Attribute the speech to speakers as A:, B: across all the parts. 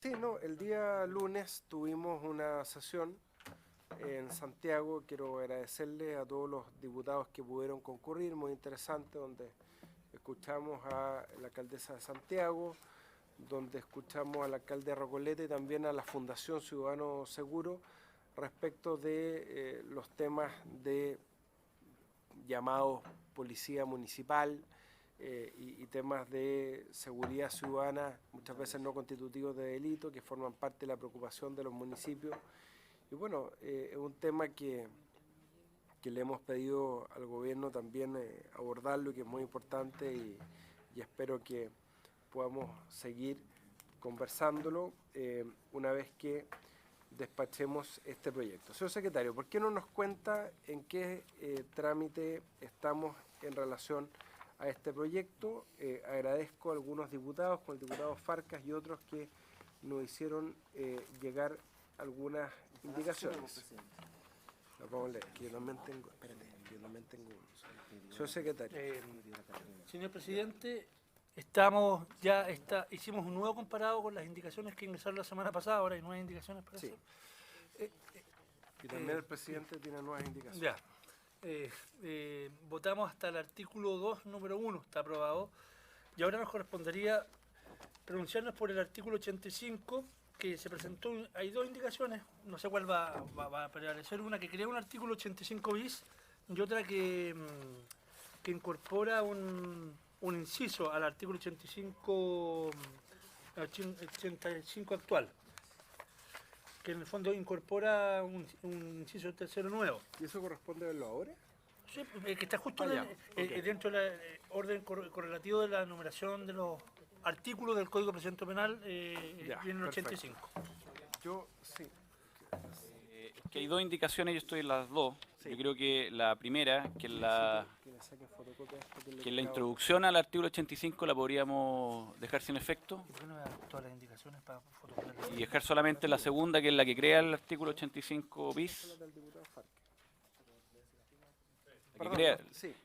A: Sí, no, el día lunes tuvimos una sesión en Santiago. Quiero agradecerle a todos los diputados que pudieron concurrir, muy interesante, donde escuchamos a la alcaldesa de Santiago, donde escuchamos al alcalde de Recoleta y también a la Fundación Ciudadano Seguro respecto de los temas de llamados policía municipal y temas de seguridad ciudadana, muchas veces no constitutivos de delito, que forman parte de la preocupación de los municipios. Y bueno, es un tema que le hemos pedido al gobierno también abordarlo, y que es muy importante, y espero que podamos seguir conversándolo una vez que despachemos este proyecto. Señor secretario, ¿por qué no nos cuenta en qué trámite estamos en relación a este proyecto? Agradezco a algunos diputados, como el diputado Farcas y otros, que nos hicieron llegar algunas indicaciones. Lo vamos a leer, que yo también tengo, espérate, que yo también tengo uno. Señor secretario.
B: Señor presidente, hicimos un nuevo comparado con las indicaciones que ingresaron la semana pasada. Ahora hay nuevas indicaciones para
A: Sí.
B: eso.
A: Y también el presidente tiene nuevas indicaciones.
B: Ya. Votamos hasta el artículo 2, número 1, está aprobado. Y ahora nos correspondería pronunciarnos por el artículo 85, que se presentó. Hay dos indicaciones, no sé cuál va a prevalecer. Una que crea un artículo 85 bis y otra que incorpora un inciso al artículo 85 actual, que en el fondo incorpora un inciso tercero nuevo.
A: ¿Y eso corresponde a verlo ahora?
B: Sí, que está justo
A: Okay.
B: dentro del orden correlativo de la numeración de los artículos del Código de Procedimiento Penal, viene el 85.
A: Yo, sí.
C: Que hay dos indicaciones, yo estoy en las dos.
A: Sí.
C: Yo creo que la primera, que es la
A: Que le saquen fotocopia a esto,
C: que la introducción al artículo 85 la podríamos dejar sin efecto
B: ¿Y por qué no me dan todas las indicaciones para fotocopiarlas?
C: y dejar solamente la segunda, que es la que crea el artículo 85 bis.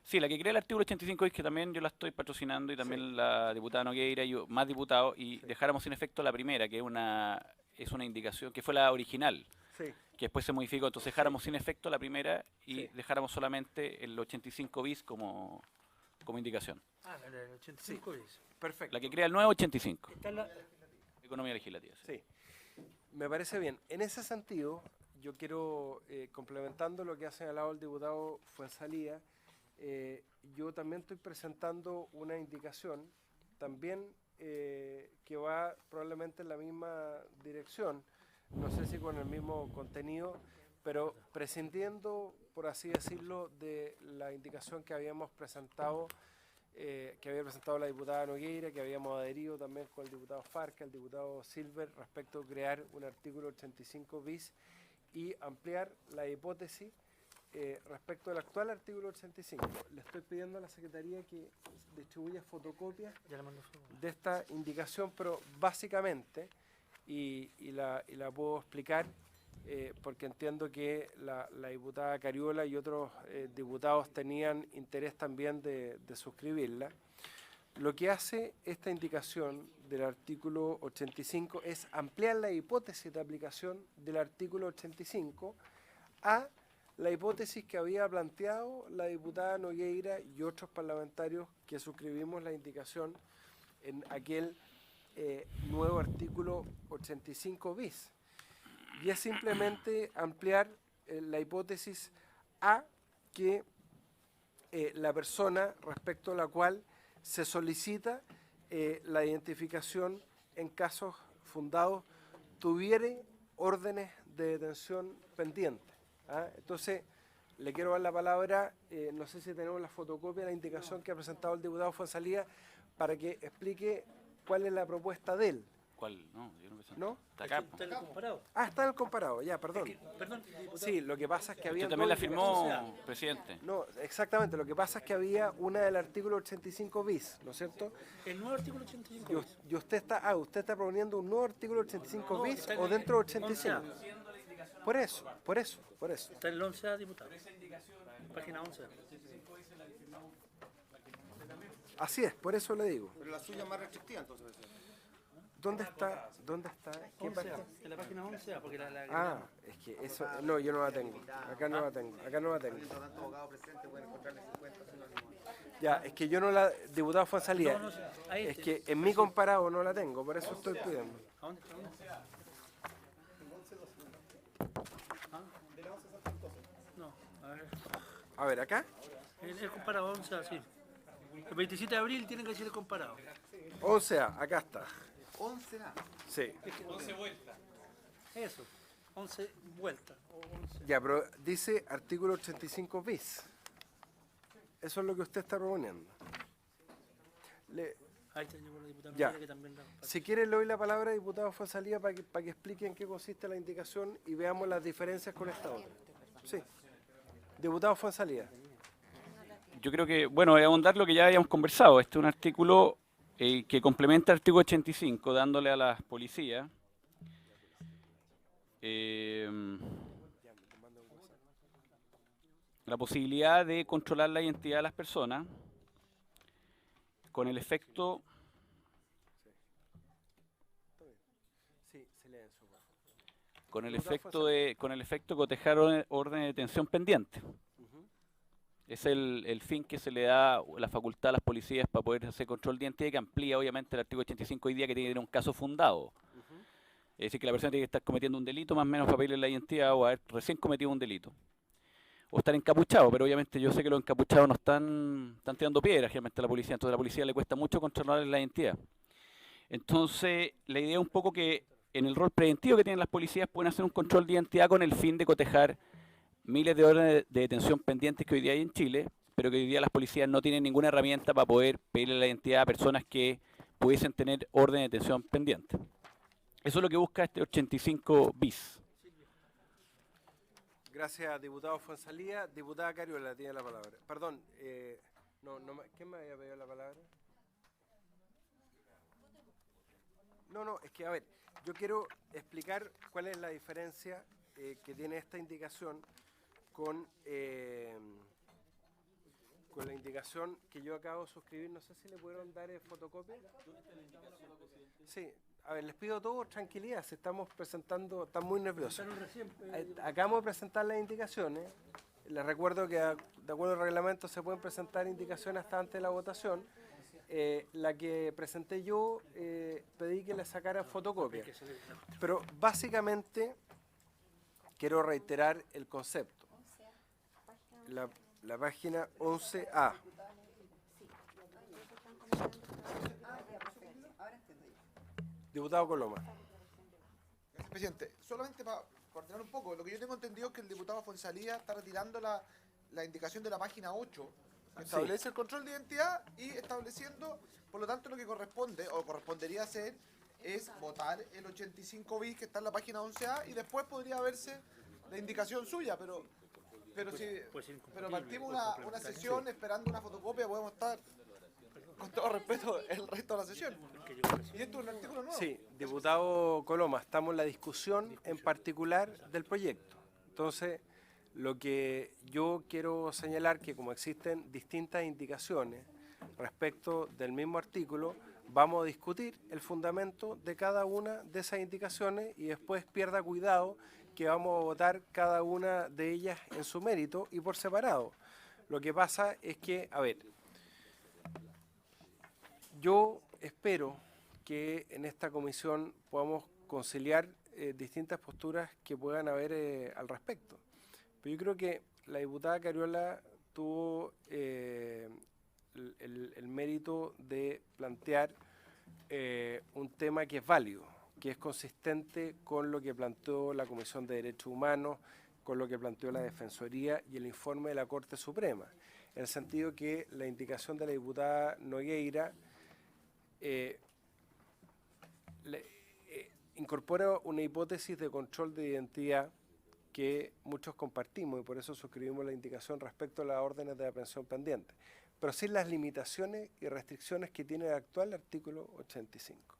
C: Sí, la que crea el artículo 85 bis, que también yo la estoy patrocinando, y también
A: Sí.
C: la diputada Nogueira y yo, más diputados, y dejáramos sin efecto la primera, que es una indicación, que fue la original,
A: Sí.
C: que después se modificó. Entonces dejáramos sin efecto la primera y
A: Sí.
C: dejáramos solamente el 85 bis como indicación.
B: El 85 bis.
A: Perfecto.
C: La que crea el nuevo 85.
B: Está la...
C: Economía legislativa. Sí.
A: Sí. Me parece bien. En ese sentido, yo quiero, complementando lo que ha señalado el diputado Fuenzalía, yo también estoy presentando una indicación, también que va probablemente en la misma dirección, no sé si con el mismo contenido, pero prescindiendo, por así decirlo, de la indicación que habíamos presentado, que había presentado la diputada Nogueira, que habíamos adherido también con el diputado Farca, el diputado Silver, respecto a crear un artículo 85 bis y ampliar la hipótesis respecto al actual artículo 85. Le estoy pidiendo a la Secretaría que distribuya fotocopias
B: Ya le mando foto.
A: de esta indicación, pero básicamente, y la puedo explicar, porque entiendo que la diputada Cariola y otros diputados tenían interés también de suscribirla. Lo que hace esta indicación del artículo 85 es ampliar la hipótesis de aplicación del artículo 85 a la hipótesis que había planteado la diputada Nogueira y otros parlamentarios que suscribimos la indicación en aquel nuevo artículo 85 bis. Y es simplemente ampliar la hipótesis a que la persona respecto a la cual se solicita la identificación en casos fundados tuviera órdenes de detención pendientes. Entonces, le quiero dar la palabra, no sé si tenemos la fotocopia de la indicación que ha presentado el diputado Fuenzalía, para que explique cuál es la propuesta de él.
C: ¿Cuál? No, yo no pensé.
A: ¿No?
C: Está acá.
B: Está el comparado.
A: Está en el comparado, ya, perdón.
B: Perdón, diputado.
A: Sí, lo que pasa es que había...
C: Usted también la firmó, presidente.
A: No, exactamente, lo que pasa es que había una del artículo 85 bis, ¿no es cierto?
B: El nuevo artículo 85 bis.
A: Y usted está proponiendo un nuevo artículo 85
B: No,
A: bis
B: está en
A: o dentro del
B: 11A.
A: 85. Por eso.
B: Está en el 11A, diputado. Página 11.
A: Así es, por eso le digo.
D: Pero la suya es más restrictiva, entonces.
A: ¿Dónde está? ¿Dónde está? ¿Qué
B: 11A,
A: página?
B: en la página 11A, porque la
A: Ah, es que eso, no, yo no la tengo. Acá no la tengo. Acá no la tengo. Ya, es que yo no la, diputado fue salida.
B: No, ahí
A: Es
B: está.
A: que en mi comparado no la tengo, por eso estoy pidiendo.
B: ¿A dónde? ¿A dónde? ¿Ah? No, a ver.
A: A ver, acá.
B: El comparado 11A, sí. El 27 de abril tiene que ser el comparado.
A: 11A, acá está.
D: 11A.
A: Sí.
C: 11 vueltas.
B: Eso, 11 vueltas. O 11.
A: Ya, pero dice artículo 85 bis. Eso es lo que usted está proponiendo.
B: Ahí está, llegó la diputada
A: Ya.
B: María, que también la...
A: Si quiere le doy la palabra, diputado Fuenzalía, para que explique en qué consiste la indicación y veamos las diferencias con esta otra. Sí. Diputado Fuenzalía.
C: Yo creo que, bueno, es ahondar lo que ya habíamos conversado. Este es un artículo que complementa el artículo 85, dándole a las policías la posibilidad de controlar la identidad de las personas con el efecto
A: Sí, silencio.
C: con el efecto de cotejar orden de detención pendiente. Es el fin que se le da la facultad a las policías para poder hacer control de identidad, que amplía obviamente el artículo 85 hoy día, que tiene que tener un caso fundado. Es decir, que la persona tiene que estar cometiendo un delito más o menos para pedirle la identidad o haber recién cometido un delito. O estar encapuchado, pero obviamente yo sé que los encapuchados no están tirando piedras generalmente a la policía, entonces a la policía le cuesta mucho controlar la identidad. Entonces, la idea es un poco que en el rol preventivo que tienen las policías pueden hacer un control de identidad con el fin de cotejar miles de órdenes de detención pendientes que hoy día hay en Chile, pero que hoy día las policías no tienen ninguna herramienta para poder pedirle la identidad a personas que pudiesen tener orden de detención pendiente. Eso es lo que busca este 85 bis.
A: Gracias, diputado Fuenzalía. Diputada Cariola tiene la palabra. Perdón, ¿quién me había pedido la palabra? No, es que, a ver, yo quiero explicar cuál es la diferencia que tiene esta indicación con la indicación que yo acabo de suscribir. No sé si le pudieron dar fotocopia. Sí, a ver, les pido todo tranquilidad, si estamos presentando, están muy nerviosos. Acabamos de presentar las indicaciones. Les recuerdo que de acuerdo al reglamento se pueden presentar indicaciones hasta antes de la votación. La que presenté yo, pedí que le sacaran fotocopia. Pero básicamente quiero reiterar el concepto. La página 11A. Diputado Coloma.
D: Gracias, presidente. Solamente para coordinar un poco, lo que yo tengo entendido es que el diputado Fuenzalía está retirando la indicación de la página 8, que establece el control de identidad y estableciendo, por lo tanto, lo que corresponde, o correspondería hacer, es votar el 85 bis que está en la página 11A y después podría verse la indicación suya, pero partimos una sesión esperando una fotocopia, podemos estar, con todo respeto, el resto de la sesión. Y esto es un artículo nuevo.
A: Sí, diputado Coloma, estamos en la discusión en particular del proyecto. Entonces, lo que yo quiero señalar que como existen distintas indicaciones respecto del mismo artículo, vamos a discutir el fundamento de cada una de esas indicaciones y después pierda cuidado que vamos a votar cada una de ellas en su mérito y por separado. Lo que pasa es que, a ver, yo espero que en esta comisión podamos conciliar distintas posturas que puedan haber al respecto. Pero yo creo que la diputada Cariola tuvo el mérito de plantear un tema que es válido, que es consistente con lo que planteó la Comisión de Derechos Humanos, con lo que planteó la Defensoría y el informe de la Corte Suprema, en el sentido que la indicación de la diputada Nogueira incorpora una hipótesis de control de identidad que muchos compartimos y por eso suscribimos la indicación respecto a las órdenes de aprehensión pendiente, pero sin las limitaciones y restricciones que tiene el actual artículo 85.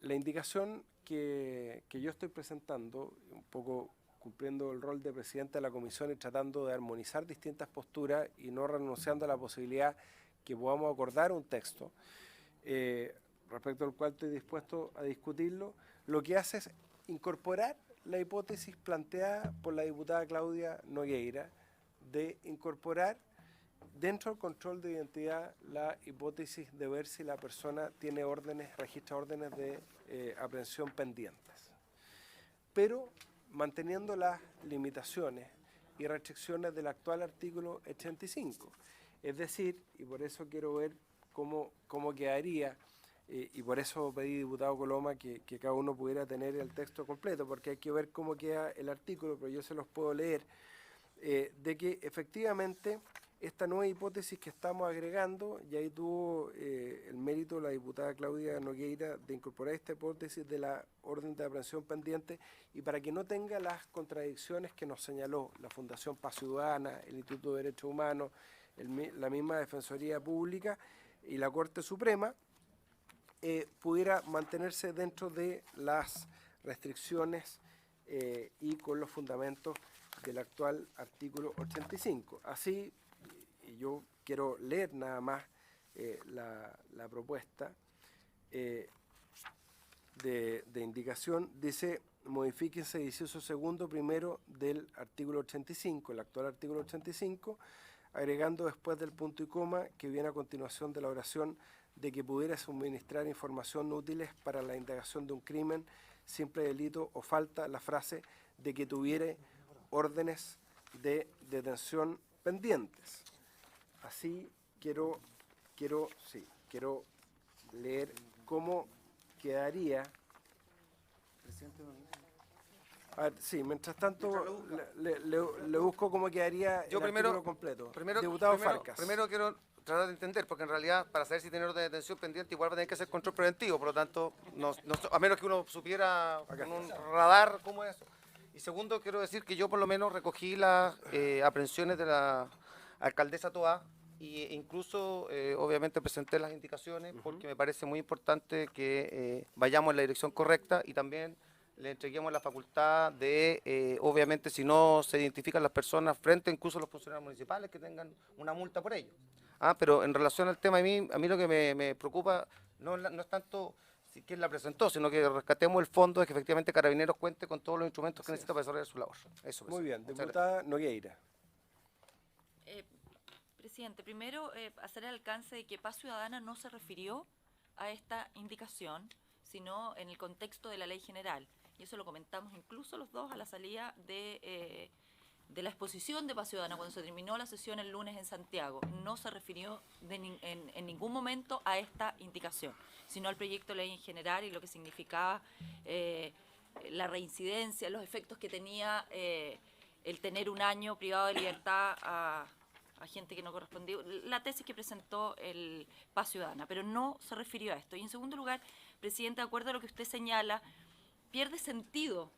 A: La indicación que yo estoy presentando, un poco cumpliendo el rol de presidente de la comisión y tratando de armonizar distintas posturas y no renunciando a la posibilidad que podamos acordar un texto, respecto al cual estoy dispuesto a discutirlo, lo que hace es incorporar la hipótesis planteada por la diputada Claudia Nogueira de incorporar dentro del control de identidad la hipótesis de ver si la persona tiene órdenes, registra órdenes de aprehensión pendientes, pero manteniendo las limitaciones y restricciones del actual artículo 85. Es decir, y por eso quiero ver cómo quedaría, y por eso pedí, diputado Coloma, que cada uno pudiera tener el texto completo, porque hay que ver cómo queda el artículo, pero yo se los puedo leer, de que efectivamente esta nueva hipótesis que estamos agregando, y ahí tuvo el mérito la diputada Claudia Nogueira de incorporar esta hipótesis de la orden de aprehensión pendiente, y para que no tenga las contradicciones que nos señaló la Fundación Paz Ciudadana, el Instituto de Derechos Humanos, la misma Defensoría Pública y la Corte Suprema, pudiera mantenerse dentro de las restricciones y con los fundamentos del actual artículo 85. Así, y yo quiero leer nada más la propuesta de indicación. Dice: modifíquense el inciso segundo primero del artículo 85, el actual artículo 85, agregando después del punto y coma que viene a continuación de la oración de que pudiera suministrar información útiles para la indagación de un crimen, simple delito o falta, la frase de que tuviere órdenes de detención pendientes. Así quiero leer cómo quedaría. A ver, sí, mientras tanto le busco cómo quedaría el artículo completo. Diputado Farcas.
E: Primero quiero tratar de entender, porque en realidad para saber si tiene orden de detención pendiente igual va a tener que hacer control preventivo, por lo tanto, a menos que uno supiera con un radar cómo es eso. Y segundo, quiero decir que yo por lo menos recogí las aprehensiones de la alcaldesa Toá, e incluso obviamente presenté las indicaciones, porque me parece muy importante que vayamos en la dirección correcta, y también le entreguemos la facultad de, obviamente, si no se identifican las personas frente incluso a los funcionarios municipales, que tengan una multa por ello. Pero en relación al tema, a mí lo que me preocupa no es tanto quién la presentó, sino que rescatemos el fondo de que efectivamente Carabineros cuente con todos los instrumentos que necesita para desarrollar su labor. Eso,
A: muy bien, diputada Nogueira.
F: Presidente, primero hacer el alcance de que Paz Ciudadana no se refirió a esta indicación, sino en el contexto de la ley general. Y eso lo comentamos incluso los dos a la salida de la exposición de Paz Ciudadana, cuando se terminó la sesión el lunes en Santiago. No se refirió en ningún momento a esta indicación, sino al proyecto de ley en general y lo que significaba la reincidencia, los efectos que tenía el tener un año privado de libertad a gente que no correspondía, la tesis que presentó el Paz Ciudadana, pero no se refirió a esto. Y en segundo lugar, presidente, de acuerdo a lo que usted señala, pierde sentido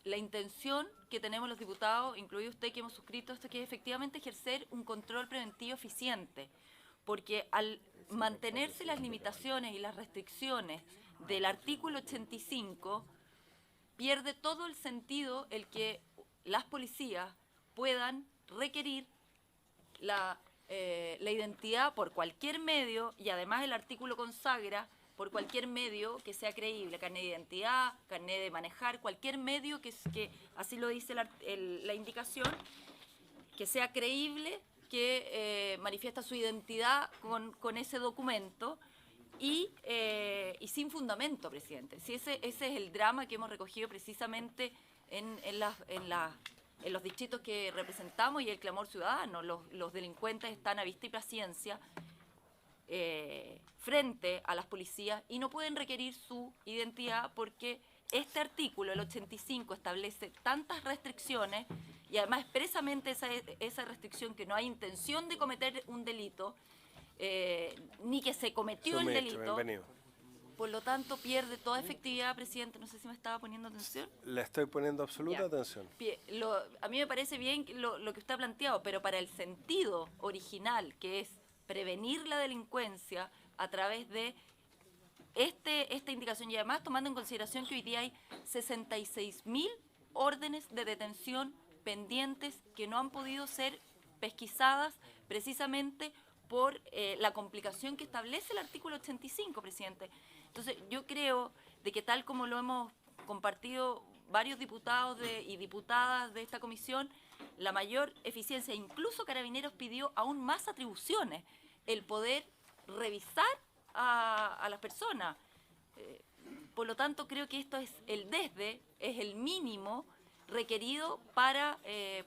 F: la intención que tenemos los diputados, incluido usted, que hemos suscrito esto, que es efectivamente ejercer un control preventivo eficiente, porque al mantenerse las limitaciones y las restricciones del artículo 85, pierde todo el sentido el que las policías puedan requerir la identidad por cualquier medio, y además el artículo consagra por cualquier medio que sea creíble, carnet de identidad, carnet de manejar, cualquier medio que así lo dice la indicación, que sea creíble, que manifiesta su identidad con ese documento y sin fundamento, presidente. Si ese es el drama que hemos recogido precisamente en los distritos que representamos y el clamor ciudadano. Los delincuentes están a vista y paciencia frente a las policías y no pueden requerir su identidad porque este artículo, el 85, establece tantas restricciones y además expresamente esa restricción que no hay intención de cometer un delito ni que se cometió el delito.
A: Bienvenido.
F: Por lo tanto, pierde toda efectividad, presidente. No sé si me estaba poniendo atención.
A: Le estoy poniendo absoluta atención.
F: A mí me parece bien lo que usted ha planteado, pero para el sentido original, que es prevenir la delincuencia a través de esta indicación, y además tomando en consideración que hoy día hay 66.000 órdenes de detención pendientes que no han podido ser pesquisadas precisamente por la complicación que establece el artículo 85, presidente. Entonces, yo creo de que tal como lo hemos compartido varios diputados y diputadas de esta comisión, la mayor eficiencia, incluso Carabineros pidió aún más atribuciones, el poder revisar a las personas. Por lo tanto, creo que esto es el mínimo requerido para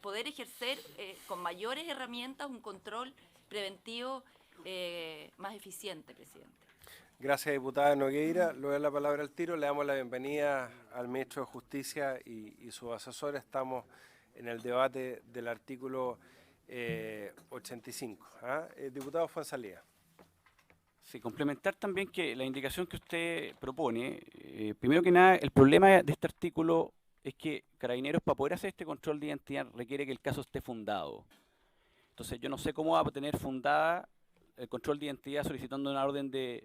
F: poder ejercer con mayores herramientas un control preventivo más eficiente, presidente.
A: Gracias, diputada Nogueira. Le doy la palabra al tiro. Le damos la bienvenida al ministro de Justicia y sus asesores. Estamos en el debate del artículo 85. Diputado Fuenzalía.
C: Sí, complementar también que la indicación que usted propone, primero que nada, el problema de este artículo es que Carabineros, para poder hacer este control de identidad, requiere que el caso esté fundado. Entonces, yo no sé cómo va a tener fundada el control de identidad solicitando una orden de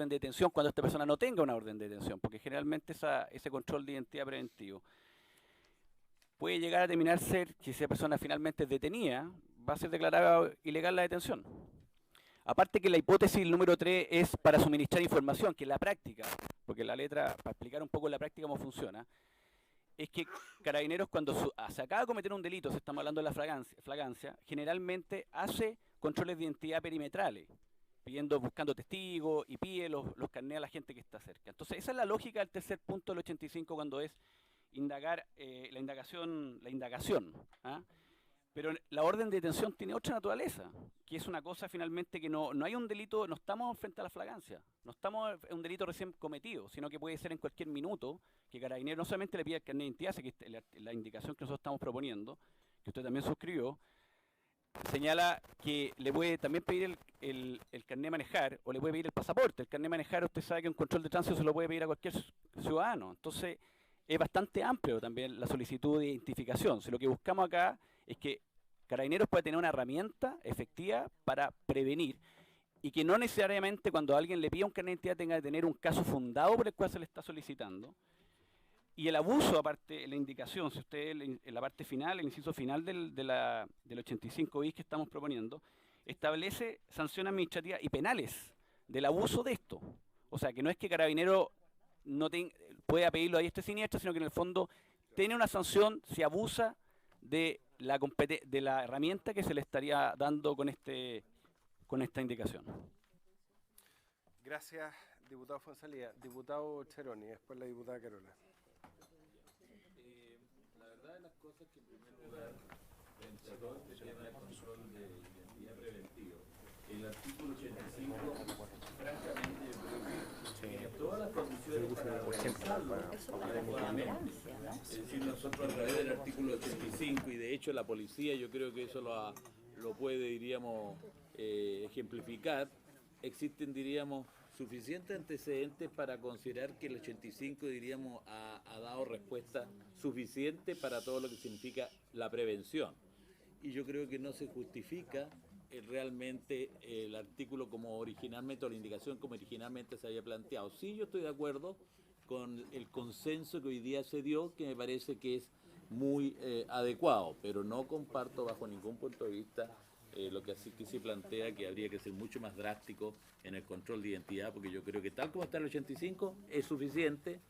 C: detención cuando esta persona no tenga una orden de detención, porque generalmente ese control de identidad preventivo puede llegar a terminar ser que si esa persona finalmente es detenida, va a ser declarada ilegal la detención. Aparte que la hipótesis número 3 es para suministrar información, que en la práctica, porque la letra, para explicar un poco en la práctica cómo funciona, es que Carabineros cuando se acaba de cometer un delito, si estamos hablando de la flagrancia, generalmente hace controles de identidad perimetrales, buscando testigos y pide los carnés a la gente que está cerca. Entonces esa es la lógica del tercer punto del 85 cuando es indagar la indagación. Pero la orden de detención tiene otra naturaleza, que es una cosa finalmente que no hay un delito, no estamos frente a la flagrancia, no estamos en un delito recién cometido, sino que puede ser en cualquier minuto que Carabineros no solamente le pida el carnet de identidad, que la indicación que nosotros estamos proponiendo, que usted también suscribió, señala que le puede también pedir el carnet de manejar o le puede pedir el pasaporte. El carnet de manejar, usted sabe que un control de tránsito se lo puede pedir a cualquier ciudadano. Entonces, es bastante amplio también la solicitud de identificación. Si lo que buscamos acá es que Carabineros pueda tener una herramienta efectiva para prevenir y que no necesariamente cuando alguien le pida un carnet de identidad tenga que tener un caso fundado por el cual se le está solicitando. Y el abuso, aparte, la indicación, si usted en la parte final, el inciso final del 85 bis que estamos proponiendo, establece sanciones administrativas y penales del abuso de esto. O sea, que no es que Carabinero no pueda pedirlo a diestra y siniestra, sino que en el fondo tiene una sanción si abusa de la herramienta que se le estaría dando con esta indicación.
A: Gracias, diputado Fuenzalía. Diputado Cheroni, después la diputada Carola.
G: La verdad de las cosas que en primer lugar, dentro de todo este tema de control de identidad preventivo, el artículo 85, francamente yo creo que tiene todas las condiciones para realizarlo adecuadamente. Es decir, nosotros a través del artículo 85, y de hecho la policía yo creo que eso lo puede, diríamos, ejemplificar, existen, diríamos, suficientes antecedentes para considerar que el 85, diríamos, ha dado respuesta suficiente para todo lo que significa la prevención. Y yo creo que no se justifica realmente el artículo como originalmente, o la indicación como originalmente se había planteado. Sí, yo estoy de acuerdo con el consenso que hoy día se dio, que me parece que es muy adecuado, pero no comparto bajo ningún punto de vista lo que así que se plantea que habría que ser mucho más drástico en el control de identidad, porque yo creo que tal como está el 85 es suficiente,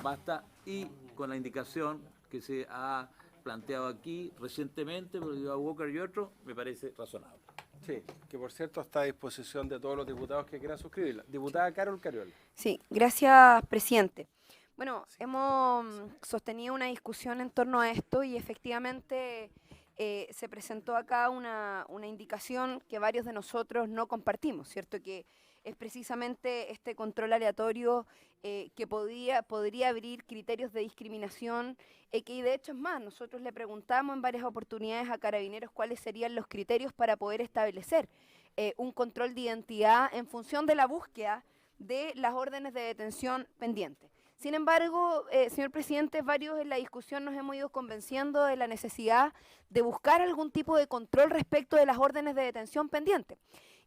G: basta, y con la indicación que se ha planteado aquí recientemente por el Walker y otro, me parece razonable.
A: Sí, que por cierto está a disposición de todos los diputados que quieran suscribirla. Diputada Carol Cariola.
H: Sí, gracias, presidente. Bueno, hemos sostenido una discusión en torno a esto y efectivamente se presentó acá una indicación que varios de nosotros no compartimos, ¿cierto? Que es precisamente este control aleatorio que podría abrir criterios de discriminación, que de hecho es más, nosotros le preguntamos en varias oportunidades a Carabineros cuáles serían los criterios para poder establecer un control de identidad en función de la búsqueda de las órdenes de detención pendientes. Sin embargo, señor presidente, varios en la discusión nos hemos ido convenciendo de la necesidad de buscar algún tipo de control respecto de las órdenes de detención pendientes.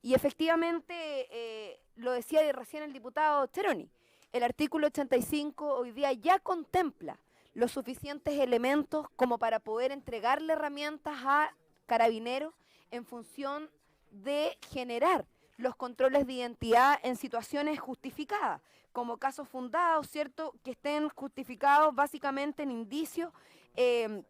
H: Y efectivamente, lo decía recién el diputado Cheroni, el artículo 85 hoy día ya contempla los suficientes elementos como para poder entregarle herramientas a Carabineros en función de generar los controles de identidad en situaciones justificadas, como casos fundados, ¿cierto?, que estén justificados básicamente en indicios de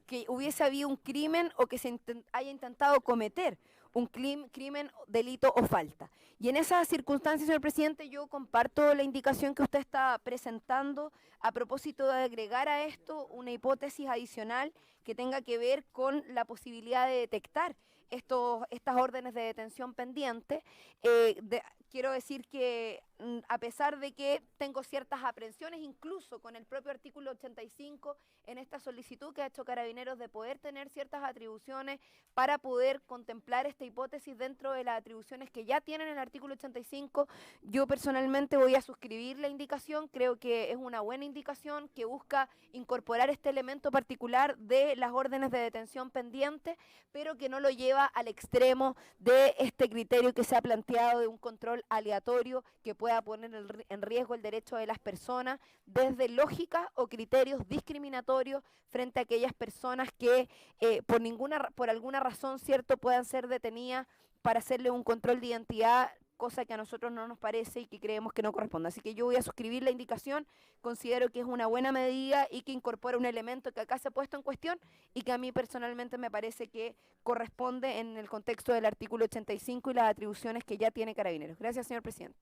H: que hubiese habido un crimen o que se haya intentado cometer un crimen, delito o falta. Y en esas circunstancias, señor presidente, yo comparto la indicación que usted está presentando a propósito de agregar a esto una hipótesis adicional que tenga que ver con la posibilidad de detectar estas órdenes de detención pendientes. Quiero decir que a pesar de que tengo ciertas aprensiones, incluso con el propio artículo 85, en esta solicitud que ha hecho Carabineros de poder tener ciertas atribuciones para poder contemplar esta hipótesis dentro de las atribuciones que ya tienen el artículo 85, yo personalmente voy a suscribir la indicación. Creo que es una buena indicación que busca incorporar este elemento particular de las órdenes de detención pendientes, pero que no lo lleva al extremo de este criterio que se ha planteado de un control aleatorio que pueda poner en riesgo el derecho de las personas desde lógicas o criterios discriminatorios frente a aquellas personas que por alguna razón, cierto, puedan ser detenidas para hacerle un control de identidad, cosa que a nosotros no nos parece y que creemos que no corresponde. Así que yo voy a suscribir la indicación, considero que es una buena medida y que incorpora un elemento que acá se ha puesto en cuestión y que a mí personalmente me parece que corresponde en el contexto del artículo 85 y las atribuciones que ya tiene Carabineros. Gracias, señor presidente.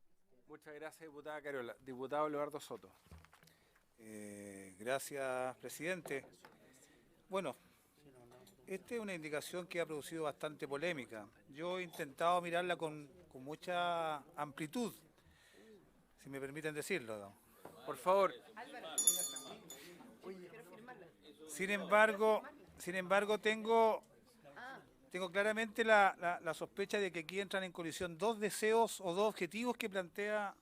A: Muchas gracias, diputada Cariola. Diputado Leonardo Soto.
I: Gracias, presidente. Bueno, esta es una indicación que ha producido bastante polémica. Yo he intentado mirarla con mucha amplitud, si me permiten decirlo.
A: Por favor.
I: Sin embargo, tengo claramente la sospecha de que aquí entran en colisión dos deseos o dos objetivos que plantean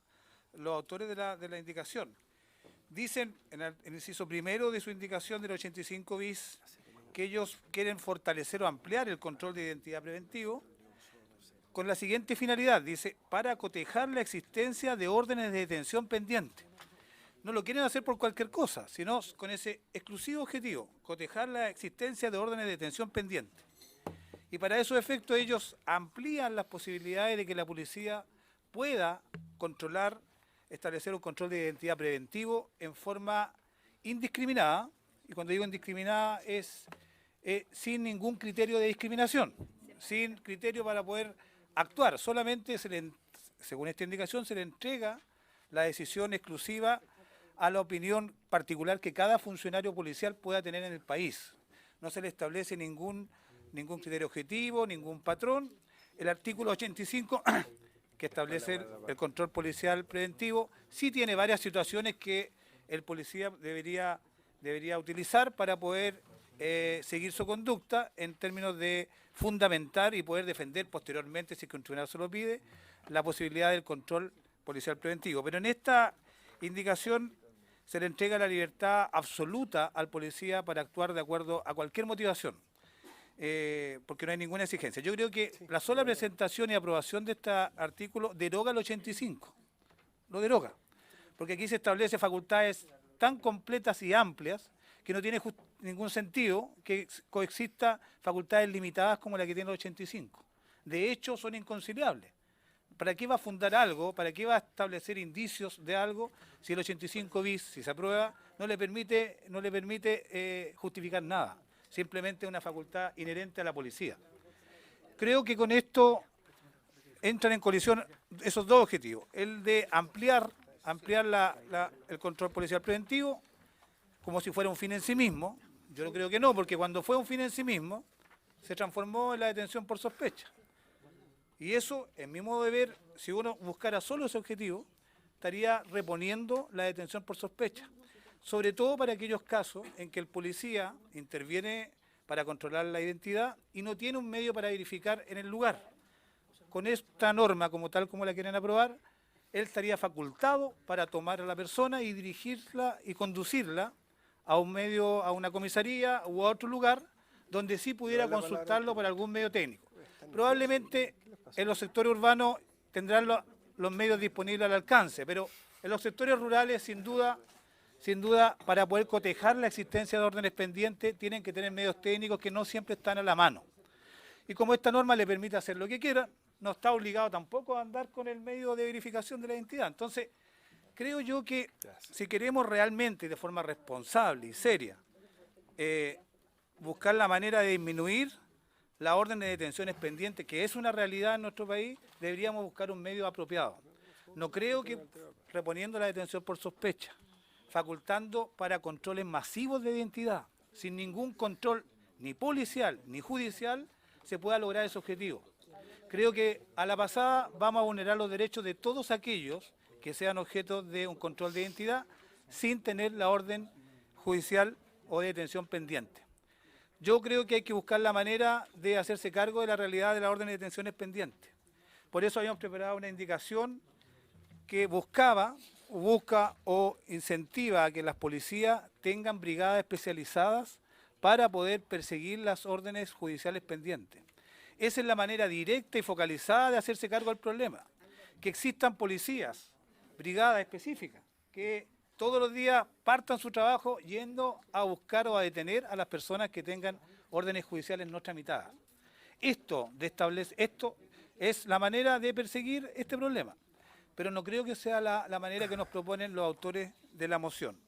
I: los autores de la indicación. Dicen en el inciso primero de su indicación del 85 bis que ellos quieren fortalecer o ampliar el control de identidad preventivo con la siguiente finalidad, dice, para cotejar la existencia de órdenes de detención pendientes. No lo quieren hacer por cualquier cosa, sino con ese exclusivo objetivo, cotejar la existencia de órdenes de detención pendientes. Y para esos efectos ellos amplían las posibilidades de que la policía pueda controlar, establecer un control de identidad preventivo en forma indiscriminada, y cuando digo indiscriminada es sin ningún criterio de discriminación, sin criterio para poder actuar. Solamente, según esta indicación, se le entrega la decisión exclusiva a la opinión particular que cada funcionario policial pueda tener en el país. No se le establece ningún criterio objetivo, ningún patrón. El artículo 85, que establece el control policial preventivo, sí tiene varias situaciones que el policía debería utilizar para poder seguir su conducta en términos de fundamentar y poder defender posteriormente, si el tribunal se lo pide, la posibilidad del control policial preventivo. Pero en esta indicación se le entrega la libertad absoluta al policía para actuar de acuerdo a cualquier motivación, porque no hay ninguna exigencia. Yo creo que la sola presentación y aprobación de este artículo deroga el 85, lo deroga, porque aquí se establece facultades tan completas y amplias que no tiene ningún sentido que coexista facultades limitadas como la que tiene el 85. De hecho, son inconciliables. ¿Para qué va a fundar algo? ¿Para qué va a establecer indicios de algo si el 85 bis, si se aprueba, no le permite justificar nada? Simplemente una facultad inherente a la policía. Creo que con esto entran en colisión esos dos objetivos. El de ampliar el control policial preventivo como si fuera un fin en sí mismo. Yo creo que no, porque cuando fue un fin en sí mismo, se transformó en la detención por sospecha. Y eso, en mi modo de ver, si uno buscara solo ese objetivo, estaría reponiendo la detención por sospecha. Sobre todo para aquellos casos en que el policía interviene para controlar la identidad y no tiene un medio para verificar en el lugar. Con esta norma, tal como la quieren aprobar, él estaría facultado para tomar a la persona y dirigirla y conducirla a un medio, a una comisaría u a otro lugar donde sí pudiera consultarlo por algún medio técnico. Probablemente en los sectores urbanos tendrán los medios disponibles al alcance, pero en los sectores rurales, sin duda, para poder cotejar la existencia de órdenes pendientes, tienen que tener medios técnicos que no siempre están a la mano. Y como esta norma le permite hacer lo que quiera, no está obligado tampoco a andar con el medio de verificación de la identidad. Entonces, creo yo que si queremos realmente, de forma responsable y seria, buscar la manera de disminuir la orden de detenciones pendientes, que es una realidad en nuestro país, deberíamos buscar un medio apropiado. No creo que reponiendo la detención por sospecha, facultando para controles masivos de identidad, sin ningún control ni policial ni judicial, se pueda lograr ese objetivo. Creo que a la pasada vamos a vulnerar los derechos de todos aquellos que sean objeto de un control de identidad sin tener la orden judicial o de detención pendiente. Yo creo que hay que buscar la manera de hacerse cargo de la realidad de la orden de detenciones pendientes. Por eso habíamos preparado una indicación que busca o incentiva a que las policías tengan brigadas especializadas para poder perseguir las órdenes judiciales pendientes. Esa es la manera directa y focalizada de hacerse cargo del problema. Que existan policías, brigadas específicas, que todos los días partan su trabajo yendo a buscar o a detener a las personas que tengan órdenes judiciales no tramitadas. Esto es la manera de perseguir este problema, pero no creo que sea la manera que nos proponen los autores de la moción.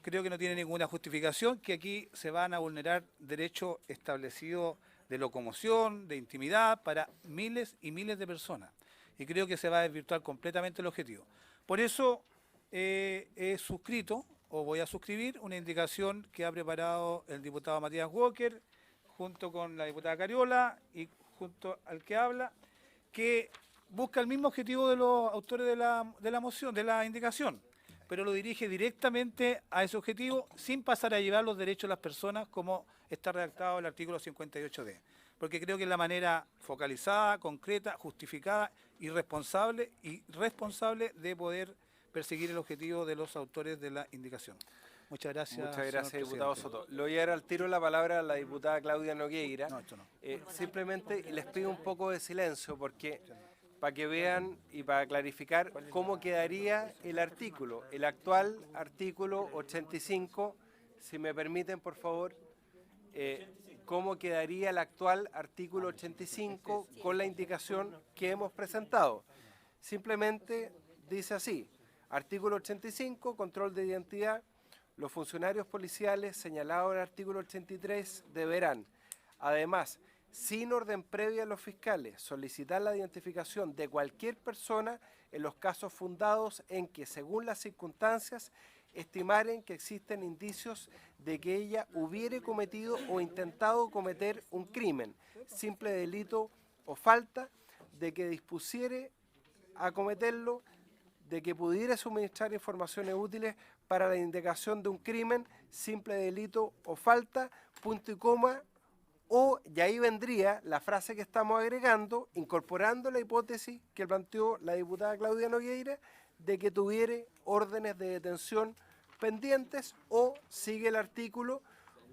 I: Creo que no tiene ninguna justificación, que aquí se van a vulnerar derechos establecidos de locomoción, de intimidad, para miles y miles de personas. Y creo que se va a desvirtuar completamente el objetivo. Por eso he suscrito, o voy a suscribir, una indicación que ha preparado el diputado Matías Walker, junto con la diputada Cariola y junto al que habla, que busca el mismo objetivo de los autores de la moción, de la indicación, pero lo dirige directamente a ese objetivo sin pasar a llevar los derechos de las personas como está redactado el artículo 58D. Porque creo que es la manera focalizada, concreta, justificada y responsable de poder perseguir el objetivo de los autores de la indicación. Muchas gracias.
A: Muchas gracias, diputado Soto. Le voy a dar al tiro la palabra a la diputada Claudia Nogueira.
I: No, esto no.
A: Simplemente les pido un poco de silencio porque para que vean y para clarificar cómo quedaría el artículo, el actual artículo 85, si me permiten, por favor, cómo quedaría el actual artículo 85 con la indicación que hemos presentado. Simplemente dice así: artículo 85, control de identidad. Los funcionarios policiales señalados en el artículo 83 deberán, además, sin orden previa a los fiscales, solicitar la identificación de cualquier persona en los casos fundados en que, según las circunstancias, estimaren que existen indicios de que ella hubiere cometido o intentado cometer un crimen, simple delito o falta, de que dispusiere a cometerlo, de que pudiera suministrar informaciones útiles para la indicación de un crimen, simple delito o falta, punto y coma, y ahí vendría la frase que estamos agregando, incorporando la hipótesis que planteó la diputada Claudia Nogueira, de que tuviere órdenes de detención pendientes, o sigue el artículo,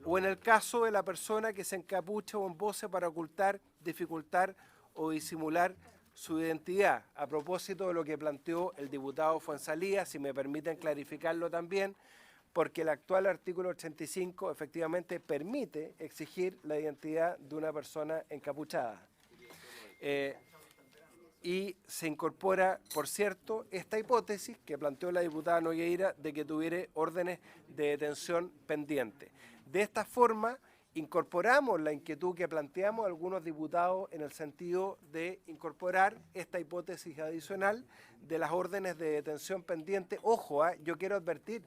A: o en el caso de la persona que se encapucha o embose para ocultar, dificultar o disimular su identidad. A propósito de lo que planteó el diputado Fuenzalía, si me permiten clarificarlo también, porque el actual artículo 85 efectivamente permite exigir la identidad de una persona encapuchada. Y se incorpora, por cierto, esta hipótesis que planteó la diputada Nogueira de que tuviera órdenes de detención pendiente. De esta forma, incorporamos la inquietud que planteamos algunos diputados en el sentido de incorporar esta hipótesis adicional de las órdenes de detención pendiente. Ojo, yo quiero advertir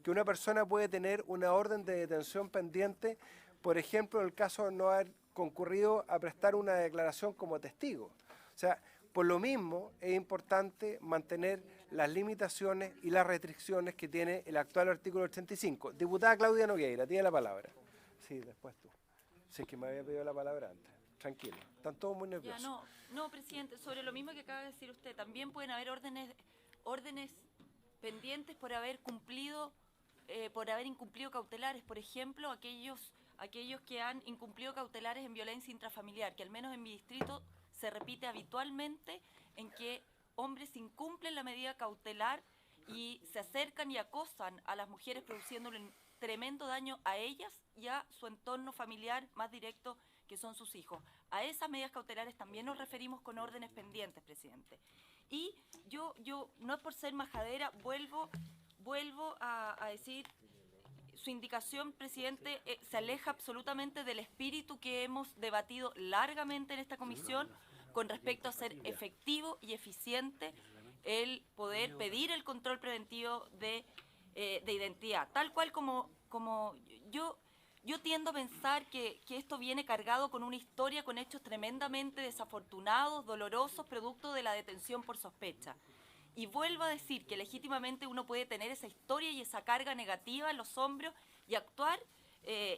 A: que una persona puede tener una orden de detención pendiente, por ejemplo, en el caso de no haber concurrido a prestar una declaración como testigo. O sea, por lo mismo es importante mantener las limitaciones y las restricciones que tiene el actual artículo 85. Diputada Claudia Nogueira, tiene la palabra. Sí, después tú. Sí, es que me había pedido la palabra antes. Tranquilo. Están todos muy nerviosos.
F: Ya, no, presidente, sobre lo mismo que acaba de decir usted, también pueden haber órdenes pendientes por haber incumplido cautelares, por ejemplo, aquellos que han incumplido cautelares en violencia intrafamiliar, que al menos en mi distrito se repite habitualmente, en que hombres incumplen la medida cautelar y se acercan y acosan a las mujeres, produciéndole un tremendo daño a ellas y a su entorno familiar más directo que son sus hijos. A esas medidas cautelares también nos referimos con órdenes pendientes, presidente. Y yo no es por ser majadera, vuelvo a decir, su indicación, presidente, se aleja absolutamente del espíritu que hemos debatido largamente en esta comisión con respecto a ser efectivo y eficiente el poder pedir el control preventivo de identidad. Tal cual como yo tiendo a pensar que esto viene cargado con una historia, con hechos tremendamente desafortunados, dolorosos, producto de la detención por sospecha. Y vuelvo a decir que legítimamente uno puede tener esa historia y esa carga negativa en los hombros y actuar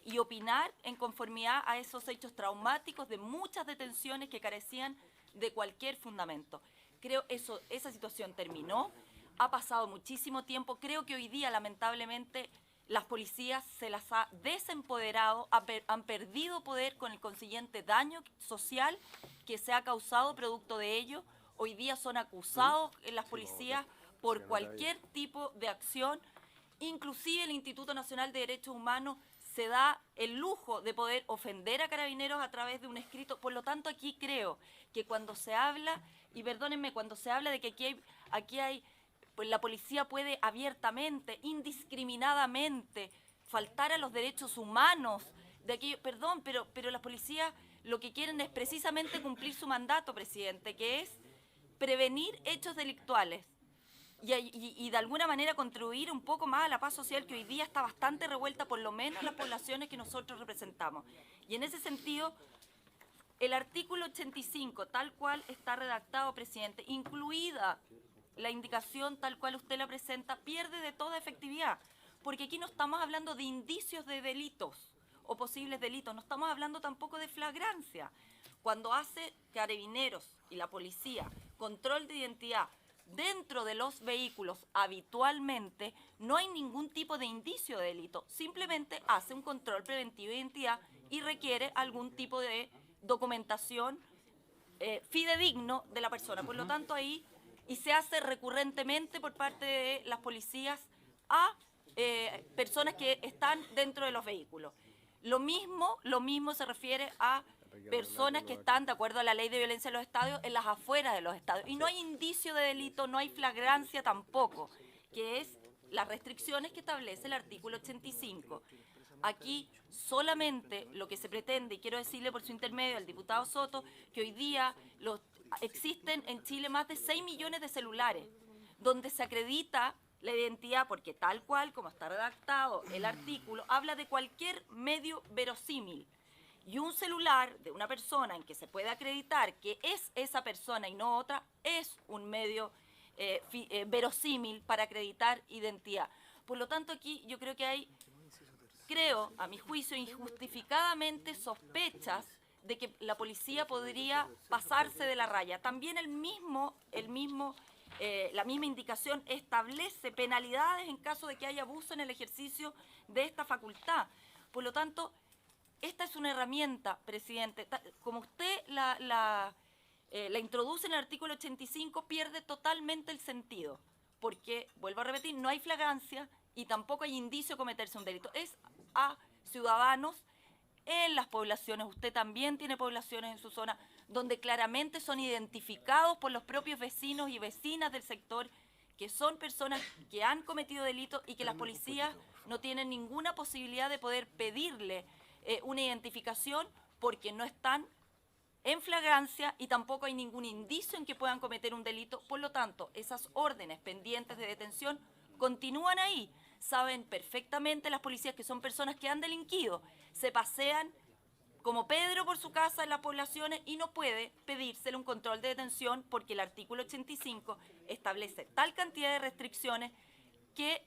F: y opinar en conformidad a esos hechos traumáticos de muchas detenciones que carecían de cualquier fundamento. Creo esa situación terminó, ha pasado muchísimo tiempo, creo que hoy día lamentablemente las policías se las ha desempoderado, han perdido poder con el consiguiente daño social que se ha causado producto de ello. Hoy día son acusados en las policías por cualquier tipo de acción. Inclusive el Instituto Nacional de Derechos Humanos se da el lujo de poder ofender a Carabineros a través de un escrito. Por lo tanto, aquí creo que cuando se habla, y perdónenme, cuando se habla de que aquí hay pues la policía puede abiertamente, indiscriminadamente, faltar a los derechos humanos, de aquello, perdón, pero las policías lo que quieren es precisamente cumplir su mandato, presidente, que es prevenir hechos delictuales y de alguna manera contribuir un poco más a la paz social que hoy día está bastante revuelta, por lo menos en las poblaciones que nosotros representamos. Y en ese sentido, el artículo 85, tal cual está redactado, presidente, incluida la indicación tal cual usted la presenta, pierde de toda efectividad, porque aquí no estamos hablando de indicios de delitos o posibles delitos, no estamos hablando tampoco de flagrancia. Cuando hace Carabineros y la policía control de identidad dentro de los vehículos habitualmente, no hay ningún tipo de indicio de delito, simplemente hace un control preventivo de identidad y requiere algún tipo de documentación fidedigno de la persona. Por lo tanto, ahí, y se hace recurrentemente por parte de las policías a personas que están dentro de los vehículos. Lo mismo se refiere a personas que están, de acuerdo a la ley de violencia en los estadios, en las afueras de los estadios. Y no hay indicio de delito, no hay flagrancia tampoco, que es las restricciones que establece el artículo 85. Aquí solamente lo que se pretende, y quiero decirle por su intermedio al diputado Soto, que hoy día existen en Chile más de 6 millones de celulares, donde se acredita la identidad, porque tal cual como está redactado el artículo, habla de cualquier medio verosímil. Y un celular de una persona en que se puede acreditar que es esa persona y no otra, es un medio verosímil para acreditar identidad. Por lo tanto, aquí yo creo que hay, a mi juicio, injustificadamente sospechas de que la policía podría pasarse de la raya. También la misma indicación establece penalidades en caso de que haya abuso en el ejercicio de esta facultad. Por lo tanto, esta es una herramienta, presidente, como usted la introduce en el artículo 85, pierde totalmente el sentido, porque, vuelvo a repetir, no hay flagrancia y tampoco hay indicio de cometerse un delito. Es a ciudadanos en las poblaciones, usted también tiene poblaciones en su zona, donde claramente son identificados por los propios vecinos y vecinas del sector, que son personas que han cometido delitos y que las policías no tienen ninguna posibilidad de poder pedirle una identificación porque no están en flagrancia y tampoco hay ningún indicio en que puedan cometer un delito. Por lo tanto, esas órdenes pendientes de detención continúan ahí. Saben perfectamente las policías que son personas que han delinquido, se pasean como Pedro por su casa en las poblaciones y no puede pedírsele un control de detención porque el artículo 85 establece tal cantidad de restricciones que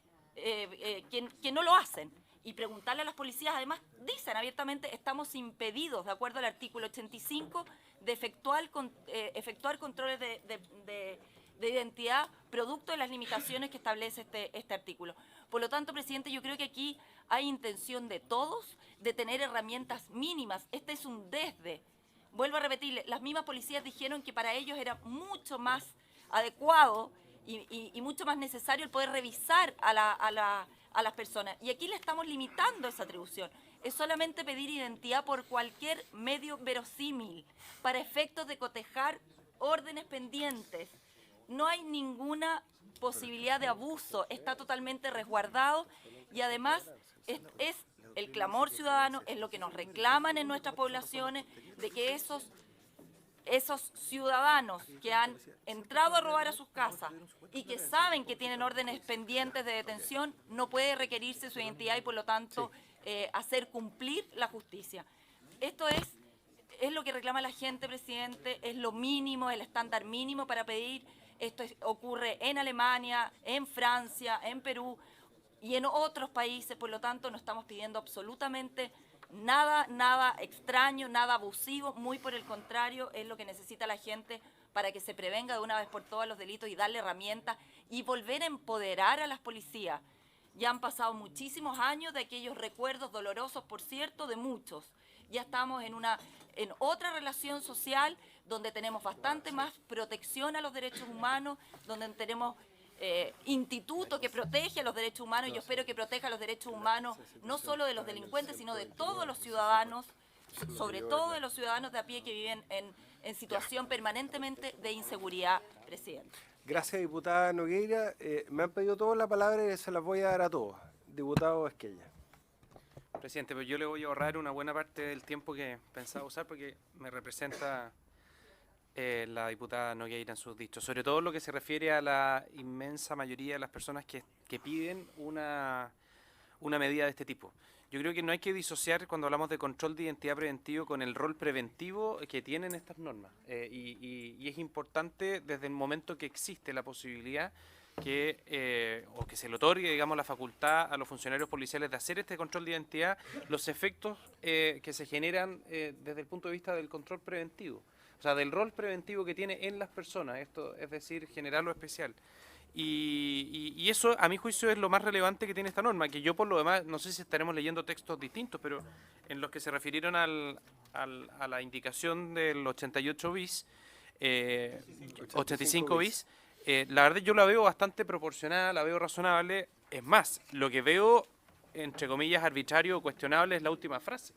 F: no lo hacen. Y preguntarle a las policías, además, dicen abiertamente, estamos impedidos, de acuerdo al artículo 85, de efectuar controles de identidad producto de las limitaciones que establece este artículo. Por lo tanto, presidente, yo creo que aquí hay intención de todos de tener herramientas mínimas. Este es un desde. Vuelvo a repetirle, las mismas policías dijeron que para ellos era mucho más adecuado y mucho más necesario el poder revisar a a las personas. Y aquí le estamos limitando esa atribución. Es solamente pedir identidad por cualquier medio verosímil para efectos de cotejar órdenes pendientes. No hay ninguna posibilidad de abuso, está totalmente resguardado y además es el clamor ciudadano, es lo que nos reclaman en nuestras poblaciones, de que esos ciudadanos que han entrado a robar a sus casas y que saben que tienen órdenes pendientes de detención, no puede requerirse su identidad y por lo tanto hacer cumplir la justicia. Esto es lo que reclama la gente, presidente, es lo mínimo, el estándar mínimo para pedir. Esto ocurre en Alemania, en Francia, en Perú y en otros países, por lo tanto no estamos pidiendo absolutamente nada extraño, nada abusivo, muy por el contrario, es lo que necesita la gente para que se prevenga de una vez por todas los delitos y darle herramientas y volver a empoderar a las policías. Ya han pasado muchísimos años de aquellos recuerdos dolorosos, por cierto, de muchos. Ya estamos en otra relación social donde tenemos bastante más protección a los derechos humanos, donde tenemos instituto que protege a los derechos humanos y yo espero que proteja los derechos humanos no solo de los delincuentes, sino de todos los ciudadanos, sobre todo de los ciudadanos de a pie que viven en situación permanentemente de inseguridad, presidente.
A: Gracias, diputada Nogueira. Me han pedido todos la palabra y se las voy a dar a todos. Diputado Esquella.
J: Presidente, pero yo le voy a ahorrar una buena parte del tiempo que pensaba usar porque me representa la diputada Nogueira en sus dichos, sobre todo lo que se refiere a la inmensa mayoría de las personas que piden una medida de este tipo. Yo creo que no hay que disociar cuando hablamos de control de identidad preventivo con el rol preventivo que tienen estas normas. Y es importante desde el momento que existe la posibilidad o que se le otorgue, digamos, la facultad a los funcionarios policiales de hacer este control de identidad, los efectos que se generan desde el punto de vista del control preventivo. O sea, del rol preventivo que tiene en las personas, esto es decir, general o especial. Y eso, a mi juicio, es lo más relevante que tiene esta norma, que yo por lo demás, no sé si estaremos leyendo textos distintos, pero en los que se refirieron a la indicación del 88 bis, 85 bis, la verdad yo la veo bastante proporcionada, la veo razonable. Es más, lo que veo, entre comillas, arbitrario o cuestionable es la última frase.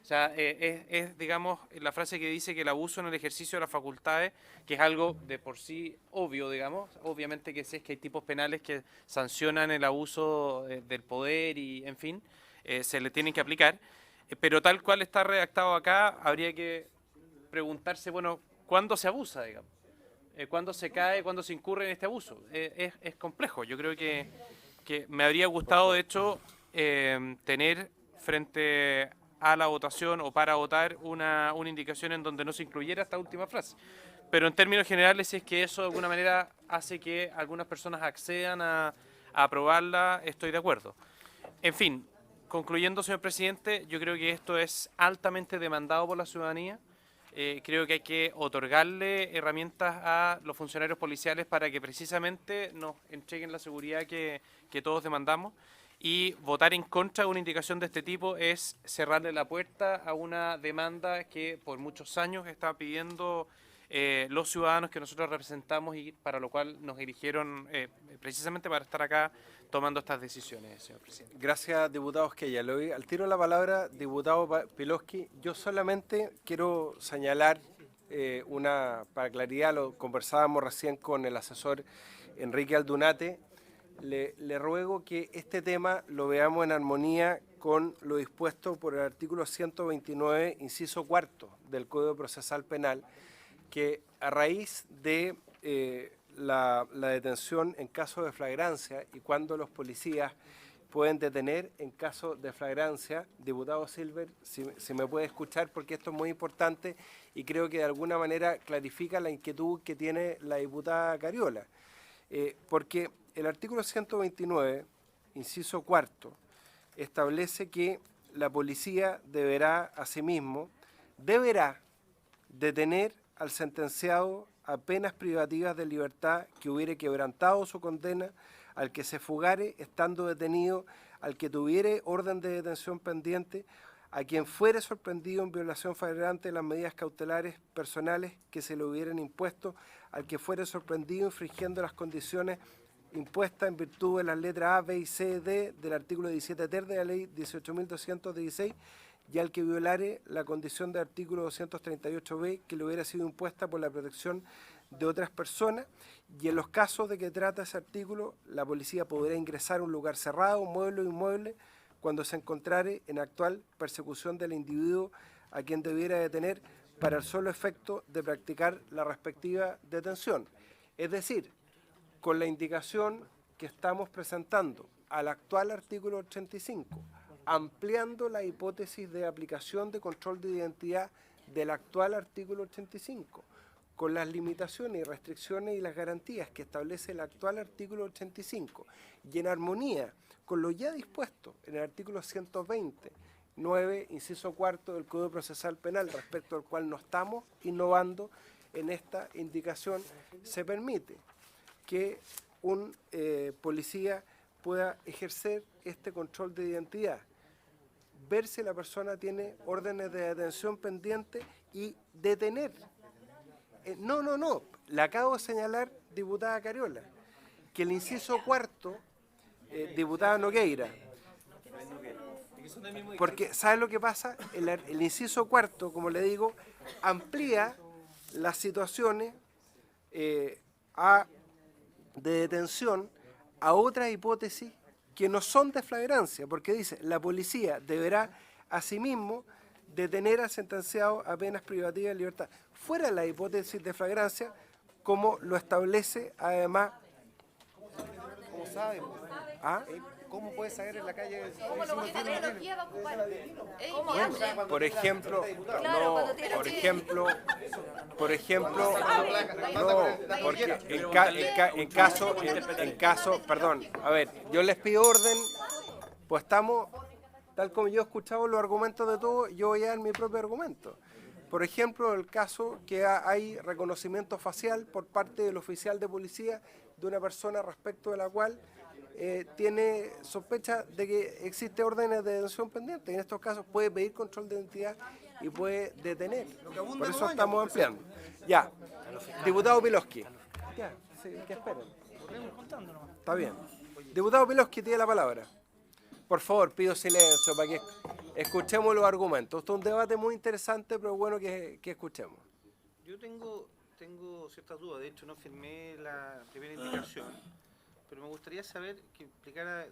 J: O sea, es, digamos, la frase que dice que el abuso en el ejercicio de las facultades, que es algo de por sí obvio, digamos, obviamente que sí es que hay tipos penales que sancionan el abuso del poder y, en fin, se le tienen que aplicar, pero tal cual está redactado acá, habría que preguntarse, bueno, ¿cuándo se abusa, digamos? ¿Cuándo se cae, cuándo se incurre en este abuso? Es complejo. Yo creo que me habría gustado, de hecho, tener frente a la votación o para votar una indicación en donde no se incluyera esta última frase. Pero en términos generales, si es que eso de alguna manera hace que algunas personas accedan a aprobarla, estoy de acuerdo. En fin, concluyendo, señor presidente, yo creo que esto es altamente demandado por la ciudadanía. Creo que hay que otorgarle herramientas a los funcionarios policiales para que precisamente nos entreguen la seguridad que todos demandamos. Y votar en contra de una indicación de este tipo es cerrarle la puerta a una demanda que por muchos años está pidiendo los ciudadanos que nosotros representamos y para lo cual nos eligieron precisamente para estar acá tomando estas decisiones, señor presidente.
A: Gracias, diputado Esquella. Le doy al tiro la palabra, diputado Piloski. Yo solamente quiero señalar para claridad, lo conversábamos recién con el asesor Enrique Aldunate. Le ruego que este tema lo veamos en armonía con lo dispuesto por el artículo 129, inciso cuarto del Código Procesal Penal, que a raíz de la detención en caso de flagrancia y cuando los policías pueden detener en caso de flagrancia, diputado Silver, si me puede escuchar, porque esto es muy importante y creo que de alguna manera clarifica la inquietud que tiene la diputada Cariola, porque el artículo 129, inciso cuarto, establece que la policía deberá detener al sentenciado a penas privativas de libertad que hubiere quebrantado su condena, al que se fugare estando detenido, al que tuviere orden de detención pendiente, a quien fuere sorprendido en violación flagrante de las medidas cautelares personales que se le hubieran impuesto, al que fuere sorprendido infringiendo las condiciones impuesta en virtud de las letras A, B y C, D del artículo 17 ter de la ley 18.216 y al que violare la condición del artículo 238b que le hubiera sido impuesta por la protección de otras personas, y en los casos de que trata ese artículo, la policía podrá ingresar a un lugar cerrado, mueble o inmueble, cuando se encontrare en actual persecución del individuo a quien debiera detener para el solo efecto de practicar la respectiva detención. Es decir, con la indicación que estamos presentando al actual artículo 85, ampliando la hipótesis de aplicación de control de identidad del actual artículo 85, con las limitaciones y restricciones y las garantías que establece el actual artículo 85, y en armonía con lo ya dispuesto en el artículo 120.9, inciso cuarto del Código Procesal Penal, respecto al cual no estamos innovando en esta indicación, se permite que un policía pueda ejercer este control de identidad, ver si la persona tiene órdenes de detención pendiente y detener. No, le acabo de señalar, diputada Cariola, que el inciso cuarto, diputada Nogueira, porque ¿sabe lo que pasa? El inciso cuarto, como le digo, amplía las situaciones de detención a otras hipótesis que no son de flagrancia, porque dice, la policía deberá asimismo detener al sentenciado a penas privativas de libertad, fuera de la hipótesis de flagrancia, como lo establece además.
E: ¿Cómo sabe?
A: ¿Ah?
E: ¿Cómo puede saber en la calle?
A: Por ejemplo, porque en caso, perdón, a ver, yo les pido orden, pues estamos, tal como yo he escuchado los argumentos de todos, yo voy a dar mi propio argumento. Por ejemplo, el caso que hay reconocimiento facial por parte del oficial de policía de una persona respecto de la cual tiene sospecha de que existe órdenes de detención pendientes. En estos casos puede pedir control de identidad y puede detener. Por eso estamos ampliando. Ya, diputado Piloski. Ya, sí, que esperen. Está bien. Diputado Piloski tiene la palabra. Por favor, pido silencio para que escuchemos los argumentos. Esto es un debate muy interesante, pero bueno que escuchemos.
K: Yo tengo ciertas dudas. De hecho, no firmé la primera indicación. Pero me gustaría saber que explicara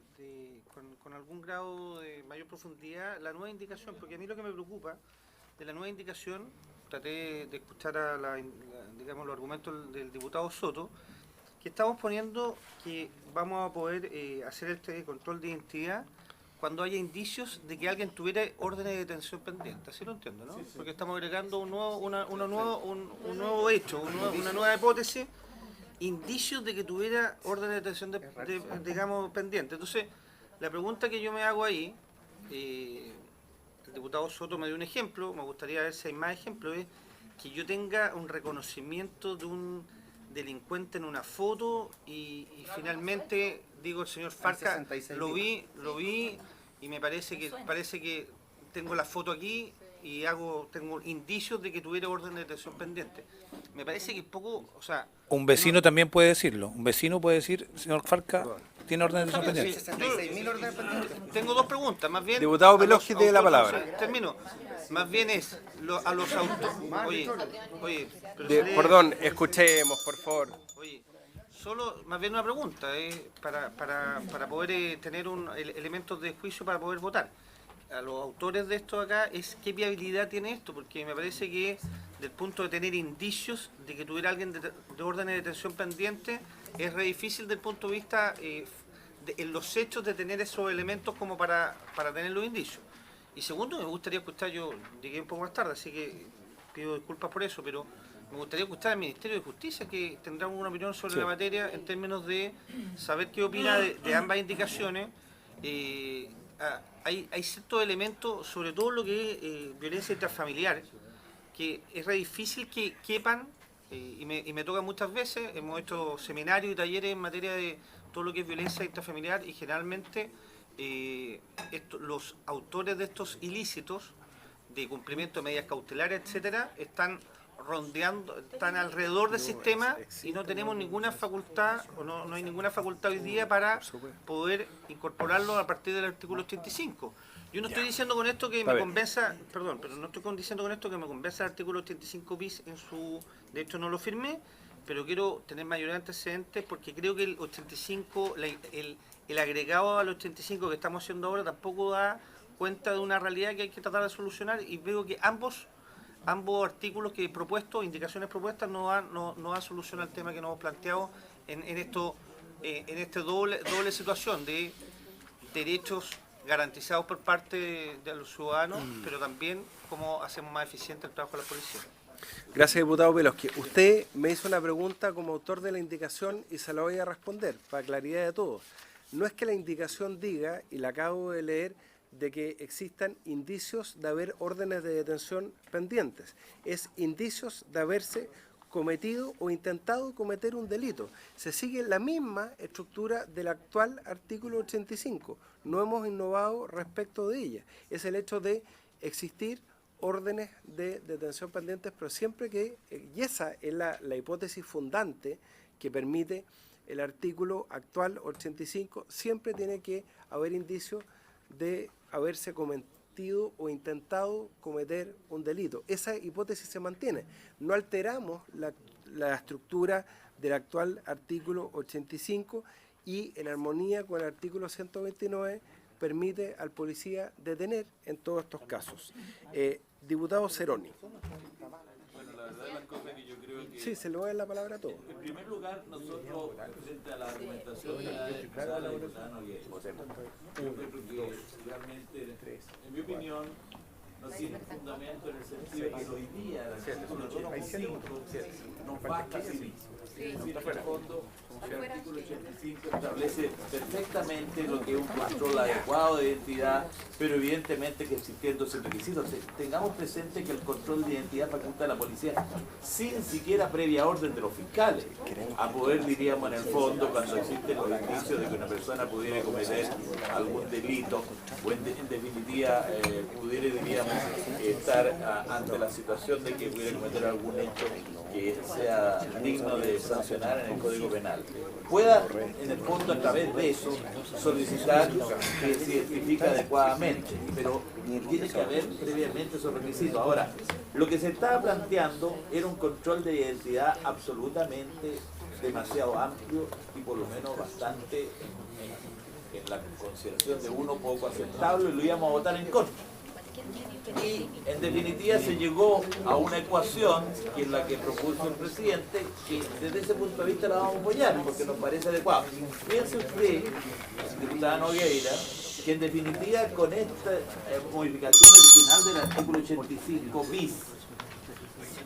K: con algún grado de mayor profundidad la nueva indicación, porque a mí lo que me preocupa de la nueva indicación, traté de escuchar digamos, los argumentos del diputado Soto, que estamos poniendo que vamos a poder hacer este control de identidad cuando haya indicios de que alguien tuviera órdenes de detención pendiente. Así lo entiendo, ¿no? Porque estamos agregando un nuevo hecho, una nueva hipótesis, indicios de que tuviera orden de detención digamos, pendiente. Entonces, la pregunta que yo me hago ahí, el diputado Soto me dio un ejemplo, me gustaría ver si hay más ejemplos, es que yo tenga un reconocimiento de un delincuente en una foto y finalmente, digo, el señor Farca, lo vi y me parece que tengo la foto aquí y tengo indicios de que tuviera orden de detención pendiente. Me parece que es poco, o sea...
I: Un vecino también puede decirlo. Un vecino puede decir, señor Farca, tiene orden de detención pendiente.
K: 66.000 órdenes pendientes. Tengo dos preguntas, más bien...
A: Diputado Piloski tiene la palabra.
K: Termino. Más bien es a los autores... Oye...
A: Perdón, escuchemos, por favor.
K: Oye, solo, más bien una pregunta, para poder tener elementos de juicio para poder votar. A los autores de esto acá es qué viabilidad tiene esto, porque me parece que del punto de tener indicios de que tuviera alguien de orden de detención pendiente, es re difícil del punto de vista en los hechos de tener esos elementos como para tener los indicios. Y segundo, me gustaría escuchar, yo llegué un poco más tarde, así que pido disculpas por eso, pero me gustaría escuchar al Ministerio de Justicia, que tendrá una opinión sobre la materia en términos de saber qué opina de ambas indicaciones. Hay ciertos elementos, sobre todo lo que es violencia intrafamiliar, que es re difícil que quepan, y me toca muchas veces, hemos hecho seminarios y talleres en materia de todo lo que es violencia intrafamiliar, y generalmente los autores de estos ilícitos, de cumplimiento de medidas cautelares, etcétera, están rondeando, están alrededor del sistema y no tenemos ninguna facultad, o no hay ninguna facultad hoy día para poder incorporarlo a partir del artículo 85. Yo no estoy diciendo con esto que me convenza, perdón, pero no estoy diciendo con esto que me convenza el artículo 85 bis en su, de hecho no lo firmé, pero quiero tener mayores antecedentes porque creo que el 85, el agregado al 85 que estamos haciendo ahora tampoco da cuenta de una realidad que hay que tratar de solucionar, y veo que ambos artículos que he propuesto, indicaciones propuestas, no dan solución al tema que nos hemos planteado en esta doble situación de derechos garantizados por parte de los ciudadanos, pero también cómo hacemos más eficiente el trabajo de la policía.
A: Gracias, diputado Veloski. Usted me hizo una pregunta como autor de la indicación y se la voy a responder para claridad de todos. No es que la indicación diga, y la acabo de leer, de que existan indicios de haber órdenes de detención pendientes. Es indicios de haberse cometido o intentado cometer un delito. Se sigue la misma estructura del actual artículo 85. No hemos innovado respecto de ella. Es el hecho de existir órdenes de detención pendientes, pero siempre que, y esa es la hipótesis fundante que permite el artículo actual 85, siempre tiene que haber indicios de haberse cometido o intentado cometer un delito. Esa hipótesis se mantiene. No alteramos la estructura del actual artículo 85 y en armonía con el artículo 129 permite al policía detener en todos estos casos. Diputado Ceroni.
G: Bueno, la verdad de las cosas que yo creo que...
A: Sí, se le va a dar la palabra a todos.
G: En primer lugar, nosotros, frente a la argumentación de la diputada Noguera, yo creo que realmente, en mi opinión, no tiene fundamento en el sentido de que hoy día el artículo 85 nos basta civil. Es decir, en el fondo, el artículo 85 establece perfectamente lo que es un control adecuado de identidad, pero evidentemente que existiendo ese requisito. Tengamos presente que el control de identidad faculta a la policía sin siquiera previa orden de los fiscales, a poder, diríamos, en el fondo, cuando existen los indicios de que una persona pudiera cometer algún delito, o en definitiva pudiera, diríamos, estar ante la situación de que pudiera cometer algún hecho que sea digno de sancionar en el Código Penal, pueda en el fondo a través de eso solicitar que se identifique adecuadamente, pero tiene que haber previamente esos requisitos. Ahora, lo que se estaba planteando era un control de identidad absolutamente demasiado amplio y por lo menos bastante en la consideración de uno poco aceptable, y lo íbamos a votar en contra. Y en definitiva se llegó a una ecuación, que es la que propuso el presidente, que desde ese punto de vista la vamos a apoyar porque nos parece adecuado. Piense usted, diputada Nogueira, que en definitiva con esta modificación original del artículo 85 bis,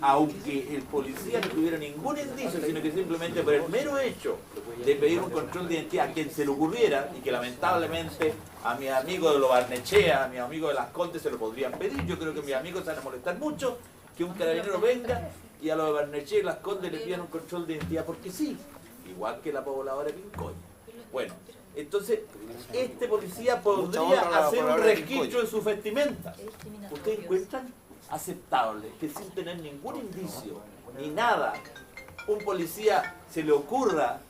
G: aunque el policía no tuviera ningún indicio, sino que simplemente por el mero hecho de pedir un control de identidad a quien se le ocurriera, y que lamentablemente a mis amigos de los Barnechea, a mis amigos de Las Condes se lo podrían pedir, yo creo que mis amigos se van a molestar mucho que un carabinero venga y a los de Barnechea y Las Condes le pidan un control de identidad porque sí, igual que la pobladora de Pincoya. Bueno, entonces este policía podría hacer un registro de su vestimenta. ¿Ustedes encuentran aceptable que sin tener ningún indicio ni nada, un policía se le ocurra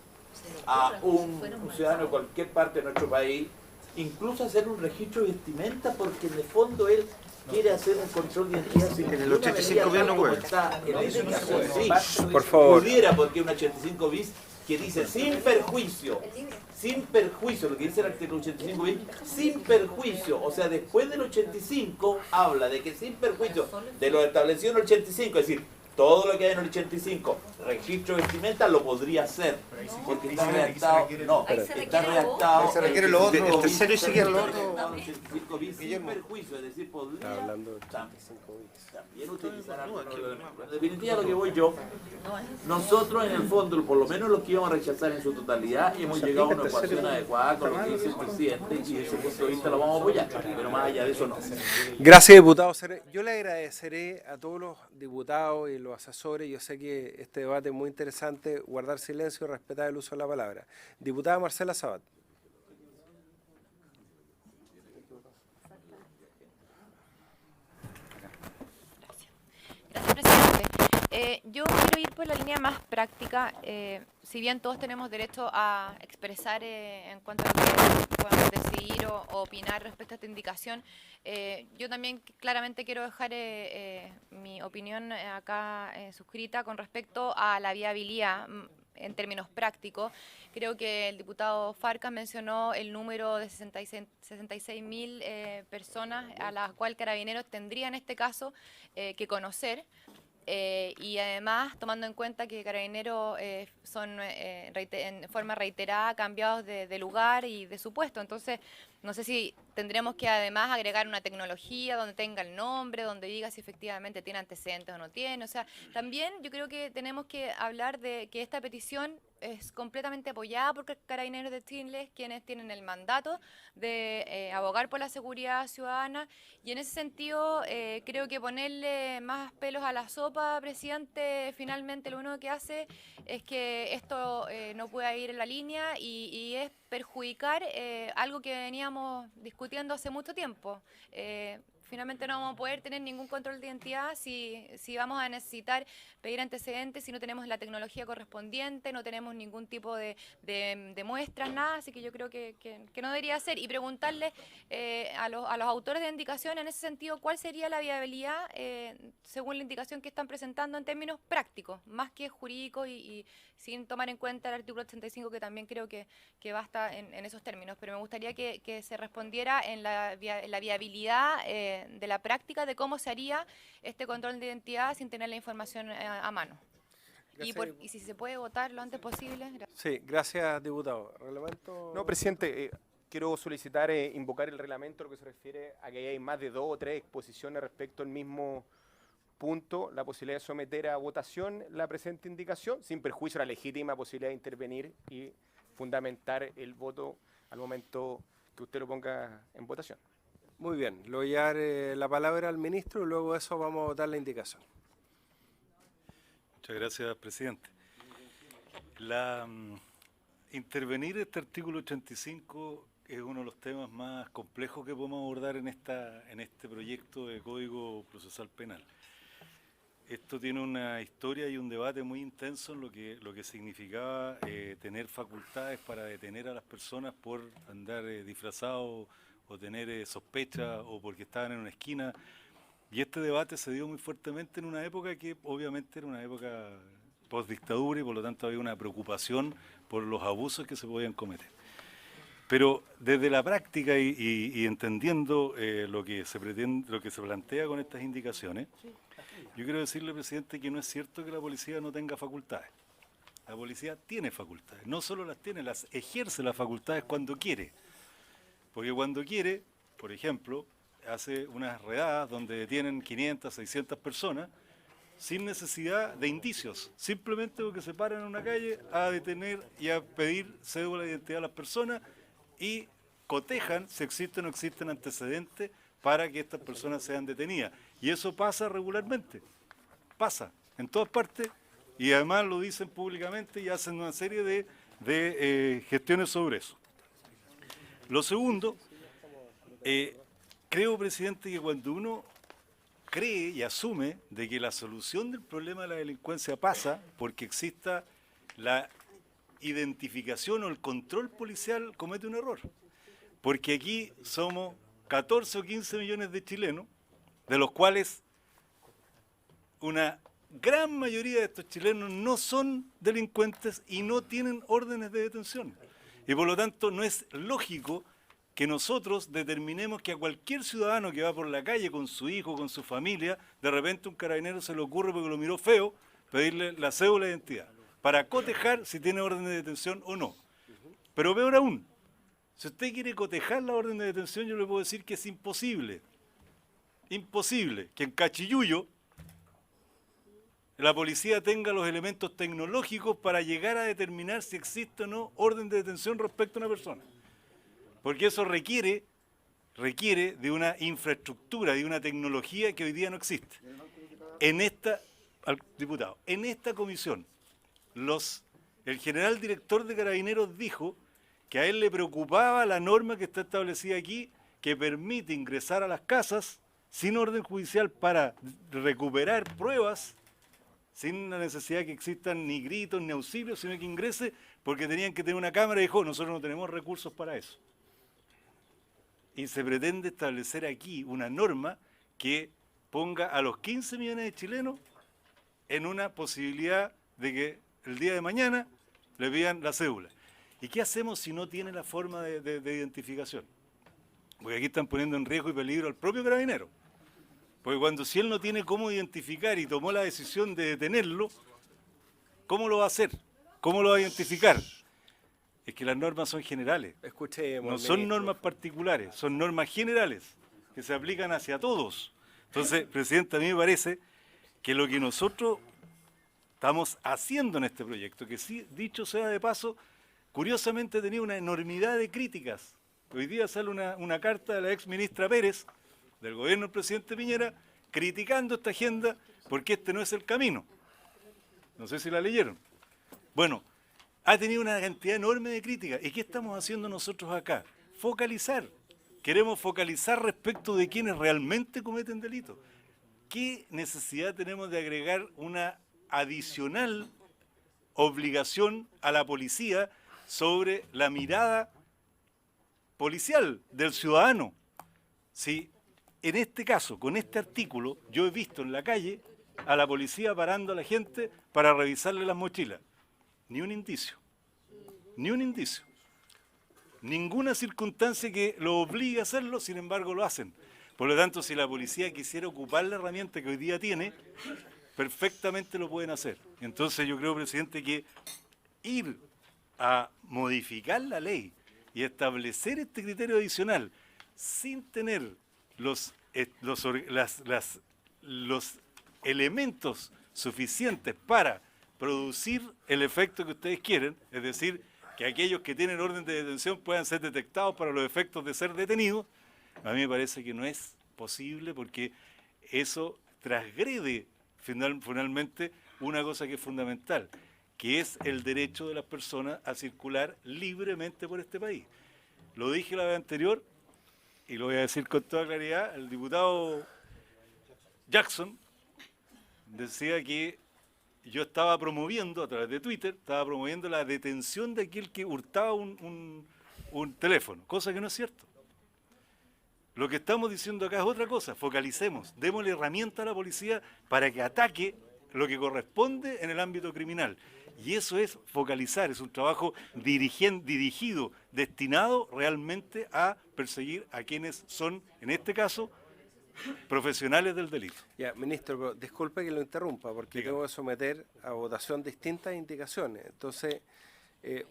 G: a un ciudadano de cualquier parte de nuestro país incluso hacer un registro de vestimenta porque en el fondo él quiere hacer un control de identidad sin
K: en el 85 bis no puede?
G: Sí,
A: por favor.
G: Pudiera, porque un 85 bis que dice sin perjuicio, lo que dice el artículo 85 bis, sin perjuicio, o sea, después del 85 habla de que sin perjuicio de lo establecido en el 85, es decir, todo lo que hay en el 85, registro de vestimenta, lo podría hacer, porque está redactado, no, está redactado,
D: se requiere lo otro,
K: el tercero y siguiente.
G: Sin perjuicio, es decir, podría también utilizar algo. En definitiva, lo que voy yo, nosotros en el fondo, por lo menos los que íbamos a rechazar en su totalidad, hemos llegado a una ecuación adecuada con lo que dice el presidente y desde ese punto de vista lo vamos a apoyar, pero más allá de eso no.
A: Gracias, diputado. Yo le agradeceré a todos los diputados y los asesores, yo sé que este debate es muy interesante, guardar silencio y respetar el uso de la palabra. Diputada Marcela Sabat.
H: Gracias, presidente.
L: Yo quiero ir por la línea más práctica. Si bien todos tenemos derecho a expresar en cuanto a lo que podemos decidir o opinar respecto a esta indicación, yo también claramente quiero dejar mi opinión acá suscrita con respecto a la viabilidad en términos prácticos. Creo que el diputado Farcas mencionó el número de 66.000 personas a las cuales Carabineros tendría en este caso que conocer. Y además, tomando en cuenta que Carabineros son en forma reiterada cambiados de lugar y de su puesto, entonces no sé si tendremos que además agregar una tecnología donde tenga el nombre, donde diga si efectivamente tiene antecedentes o no tiene. O sea, también yo creo que tenemos que hablar de que esta petición es completamente apoyada por Carabineros de Chile, quienes tienen el mandato de abogar por la seguridad ciudadana, y en ese sentido creo que ponerle más pelos a la sopa, presidente, finalmente lo único que hace es que esto no pueda ir en la línea y es perjudicar algo que veníamos discutiendo hace mucho tiempo. Finalmente no vamos a poder tener ningún control de identidad si vamos a necesitar pedir antecedentes, si no tenemos la tecnología correspondiente, no tenemos ningún tipo de muestras, nada. Así que yo creo que no debería ser. Y preguntarle a los autores de indicación en ese sentido, ¿cuál sería la viabilidad según la indicación que están presentando en términos prácticos, más que jurídicos y sin tomar en cuenta el artículo 85, que también creo que basta en esos términos? Pero me gustaría que se respondiera en la viabilidad de la práctica de cómo se haría este control de identidad sin tener la información a mano. Y si se puede votar lo antes posible.
A: Sí, gracias, diputado. ¿Reglamento?
M: No, presidente, quiero solicitar invocar el reglamento, lo que se refiere a que hay más de 2 o 3 exposiciones respecto al mismo punto, la posibilidad de someter a votación la presente indicación, sin perjuicio de la legítima posibilidad de intervenir y fundamentar el voto al momento que usted lo ponga en votación.
A: Muy bien, le voy a dar la palabra al ministro y luego de eso vamos a votar la indicación.
N: Muchas gracias, presidente. Intervenir este artículo 85 es uno de los temas más complejos que podemos abordar en este proyecto de Código Procesal Penal. Esto tiene una historia y un debate muy intenso en lo que significaba tener facultades para detener a las personas por andar disfrazados o tener sospecha o porque estaban en una esquina. Y este debate se dio muy fuertemente en una época que obviamente era una época post-dictadura y por lo tanto había una preocupación por los abusos que se podían cometer. Pero desde la práctica y entendiendo lo que se plantea con estas indicaciones, yo quiero decirle, presidente, que no es cierto que la policía no tenga facultades. La policía tiene facultades, no solo las tiene, las ejerce las facultades cuando quiere. Porque cuando quiere, por ejemplo, hace unas redadas donde detienen 500, 600 personas sin necesidad de indicios, simplemente porque se paran en una calle a detener y a pedir cédula de identidad a las personas y cotejan si existen o no existen antecedentes para que estas personas sean detenidas. Y eso pasa regularmente, pasa en todas partes y además lo dicen públicamente y hacen una serie de gestiones sobre eso. Lo segundo, creo, presidente, que cuando uno cree y asume de que la solución del problema de la delincuencia pasa porque exista la identificación o el control policial, comete un error. Porque aquí somos 14 o 15 millones de chilenos, de los cuales una gran mayoría de estos chilenos no son delincuentes y no tienen órdenes de detención. Y por lo tanto no es lógico que nosotros determinemos que a cualquier ciudadano que va por la calle con su hijo, con su familia, de repente un carabinero se le ocurre porque lo miró feo, pedirle la cédula de identidad, para cotejar si tiene orden de detención o no. Pero peor aún, si usted quiere cotejar la orden de detención, yo le puedo decir que es imposible. Imposible que en Cachiyuyo la policía tenga los elementos tecnológicos para llegar a determinar si existe o no orden de detención respecto a una persona. Porque eso requiere de una infraestructura, de una tecnología que hoy día no existe. En esta comisión, el general director de Carabineros dijo que a él le preocupaba la norma que está establecida aquí, que permite ingresar a las casas sin orden judicial para recuperar pruebas sin la necesidad que existan ni gritos ni auxilios, sino que ingrese porque tenían que tener una cámara y dijo, nosotros no tenemos recursos para eso. Y se pretende establecer aquí una norma que ponga a los 15 millones de chilenos en una posibilidad de que el día de mañana le pidan la cédula. ¿Y qué hacemos si no tiene la forma de identificación? Porque aquí están poniendo en riesgo y peligro al propio carabinero. Porque si él no tiene cómo identificar y tomó la decisión de detenerlo, ¿cómo lo va a hacer? ¿Cómo lo va a identificar? Es que las normas son generales.
A: Escuchemos,
N: no son
A: ministro.
N: normas particulares, son normas generales que se aplican hacia todos. Entonces, presidente, a mí me parece que lo que nosotros estamos haciendo en este proyecto, que sí, dicho sea de paso, curiosamente ha tenido una enormidad de críticas. Hoy día sale una carta de la ex ministra Pérez, del gobierno del presidente Piñera, criticando esta agenda porque este no es el camino. No sé si la leyeron. Bueno, ha tenido una cantidad enorme de críticas. ¿Y qué estamos haciendo nosotros acá? Focalizar. Queremos focalizar respecto de quienes realmente cometen delitos. ¿Qué necesidad tenemos de agregar una adicional obligación a la policía sobre la mirada policial del ciudadano? Si en este caso, con este artículo, yo he visto en la calle a la policía parando a la gente para revisarle las mochilas. Ni un indicio. Ni un indicio. Ninguna circunstancia que lo obligue a hacerlo, sin embargo lo hacen. Por lo tanto, si la policía quisiera ocupar la herramienta que hoy día tiene, perfectamente lo pueden hacer. Entonces yo creo, presidente, que ir a modificar la ley y establecer este criterio adicional sin tener los elementos suficientes para producir el efecto que ustedes quieren, es decir, que aquellos que tienen orden de detención puedan ser detectados para los efectos de ser detenidos, a mí me parece que no es posible porque eso transgrede finalmente una cosa que es fundamental, que es el derecho de las personas a circular libremente por este país. Lo dije la vez anterior y lo voy a decir con toda claridad, el diputado Jackson decía que yo estaba promoviendo, a través de Twitter, estaba promoviendo la detención de aquel que hurtaba un teléfono, cosa que no es cierto. Lo que estamos diciendo acá es otra cosa, focalicemos, démosle herramienta a la policía para que ataque lo que corresponde en el ámbito criminal. Y eso es focalizar, es un trabajo dirigido, destinado realmente a perseguir a quienes son, en este caso, profesionales del delito.
A: Ya, ministro, pero disculpe que lo interrumpa, porque tengo que someter a votación distintas indicaciones. Entonces,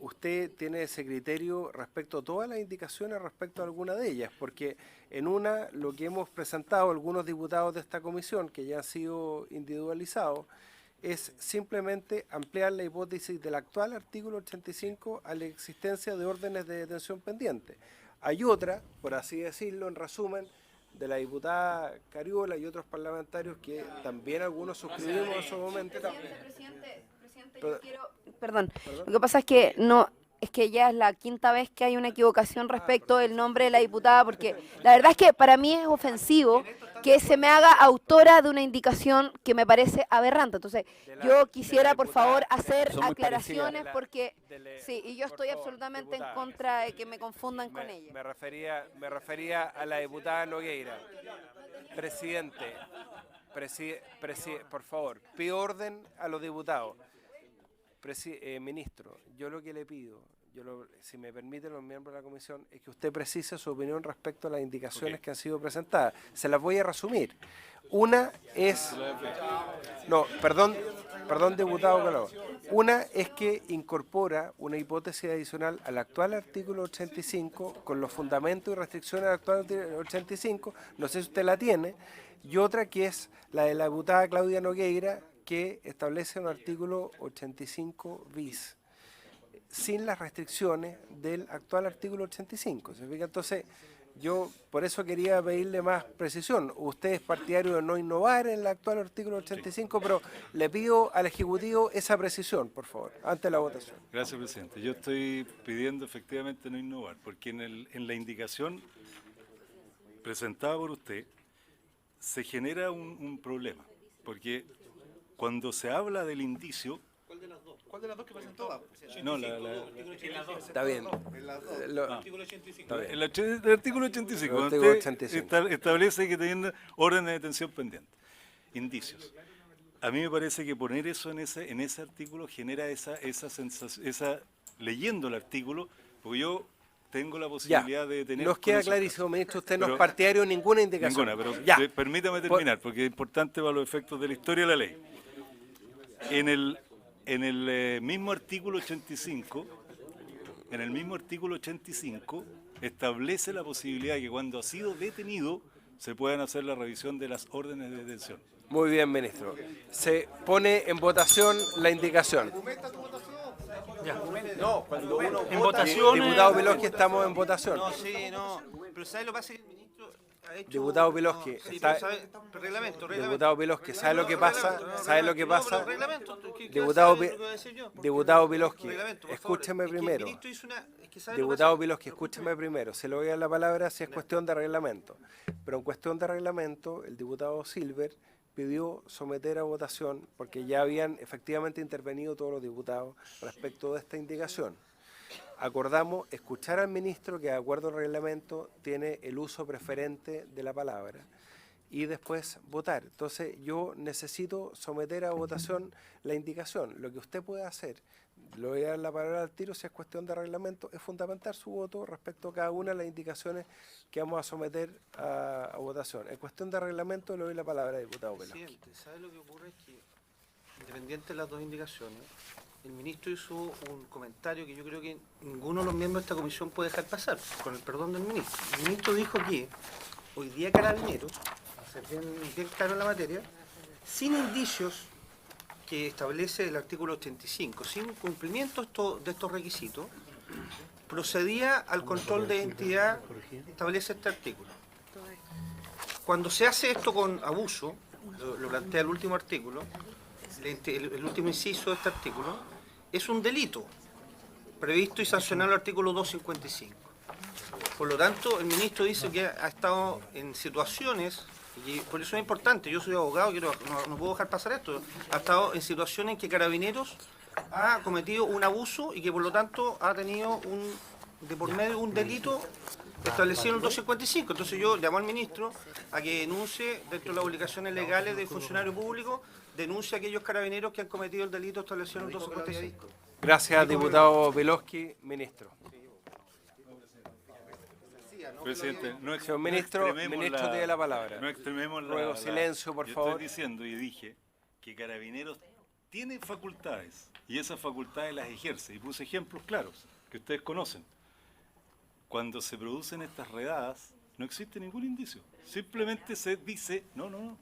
A: usted tiene ese criterio respecto a todas las indicaciones, respecto a alguna de ellas, porque en una, lo que hemos presentado algunos diputados de esta comisión, que ya han sido individualizados, es simplemente ampliar la hipótesis del actual artículo 85 a la existencia de órdenes de detención pendientes. Hay otra, por así decirlo, en resumen, de la diputada Cariola y otros parlamentarios que también algunos suscribimos en su momento.
H: Presidente, yo quiero... Perdón, lo que pasa es que no... Es que ya es la quinta vez que hay una equivocación respecto del nombre de la diputada, porque la verdad es que para mí es ofensivo que se me haga autora de una indicación que me parece aberrante. Entonces, yo quisiera, por favor, hacer aclaraciones porque... Sí, y yo estoy absolutamente en contra de que me confundan con ella.
A: Me refería a la diputada Nogueira. Presidente, por favor, pido orden a los diputados. Ministro, yo lo que le pido, si me permiten los miembros de la comisión, es que usted precise su opinión respecto a las indicaciones que han sido presentadas. Se las voy a resumir. Una es... No, perdón, diputado Calvo. Una es que incorpora una hipótesis adicional al actual artículo 85 con los fundamentos y restricciones del actual artículo 85, no sé si usted la tiene, y otra que es la de la diputada Claudia Nogueira, que establece un artículo 85 bis, sin las restricciones del actual artículo 85. ¿Se fija? Entonces, yo por eso quería pedirle más precisión. Usted es partidario de no innovar en el actual artículo 85, pero le pido al Ejecutivo esa precisión, por favor, antes de la votación.
N: Gracias, presidente. Yo estoy pidiendo efectivamente no innovar, porque en la indicación presentada por usted se genera un problema, porque Cuando se habla del indicio...
K: ¿Cuál de las dos? ¿Cuál de las dos que presentó?
N: No,
A: Está bien.
K: Artículo 85.
N: El artículo 85,
A: El artículo
N: usted
A: 85.
N: establece que teniendo orden de detención pendiente. Indicios. A mí me parece que poner eso en ese artículo genera esa sensación, leyendo el artículo, porque yo tengo la posibilidad de detener...
A: Nos queda clarísimo, ministro, usted no es partidario de ninguna indicación.
N: Ninguna, pero
A: ya.
N: Permítame terminar, porque es importante para los efectos de la historia de la ley. En el mismo artículo 85, establece la posibilidad de que cuando ha sido detenido se puedan hacer la revisión de las órdenes de detención.
A: Muy bien, ministro. Se pone en votación la indicación.
K: No, cuando uno
B: en votación.
A: Diputado Veloski, estamos en votación.
K: No, sí, no. Pero ¿sabe lo que pasa? Que el ministro ha hecho...
A: Diputado Veloski,
K: Sí,
A: está...
K: pero ¿sabe? Reglamento.
A: Diputado Veloski, ¿sabe lo que pasa? ¿Sabe lo que
K: No, pero
A: pasa?
K: reglamento. ¿Qué
A: Diputado,
K: sabe lo que voy a decir yo?
A: Diputado Veloski,
K: Reglamento, por
A: escúcheme
K: favor. Es que el
A: primero.
K: ministro hizo es que ¿sabe lo que
A: Diputado
K: pasa?
A: Veloski, escúcheme primero. Se le voy a dar la palabra si es cuestión de reglamento. Pero en cuestión de reglamento, el diputado Silver pidió someter a votación, porque ya habían efectivamente intervenido todos los diputados respecto de esta indicación. Acordamos escuchar al ministro que de acuerdo al reglamento tiene el uso preferente de la palabra y después votar. Entonces yo necesito someter a votación la indicación. Lo que usted puede hacer, le voy a dar la palabra al tiro si es cuestión de reglamento, es fundamentar su voto respecto a cada una de las indicaciones que vamos a someter a votación. En cuestión de reglamento le doy la palabra al diputado Velasquez.
K: Presidente, ¿sabe lo que ocurre? Es que, independiente de las dos indicaciones, el ministro hizo un comentario que yo creo que ninguno de los miembros de esta comisión puede dejar pasar, con el perdón del ministro. El ministro dijo que hoy día Carabineros, a ser bien claro en la materia, sin indicios que establece el artículo 85, sin cumplimiento de estos requisitos, procedía al control de identidad que establece este artículo. Cuando se hace esto con abuso, lo plantea el último artículo, el último inciso de este artículo, es un delito previsto y sancionado el artículo 255. Por lo tanto, el ministro dice que ha estado en situaciones, y por eso es importante, yo soy abogado, no puedo dejar pasar esto, ha estado en situaciones en que Carabineros ha cometido un abuso y que por lo tanto ha tenido de por medio un delito establecido en el 255. Entonces yo llamo al ministro a que denuncie, dentro de las obligaciones legales del funcionario público, denuncie a aquellos carabineros que han cometido el delito establecido en el 255.
A: Gracias, diputado Veloski. Ministro.
N: Presidente,
A: Señor ministro, tiene la palabra.
N: No extrememos
A: Ruego silencio, por
N: yo
A: favor.
N: Estoy diciendo y dije que Carabineros tiene facultades y esas facultades las ejerce. Y puse ejemplos claros que ustedes conocen. Cuando se producen estas redadas, no existe ningún indicio. Simplemente se dice, no.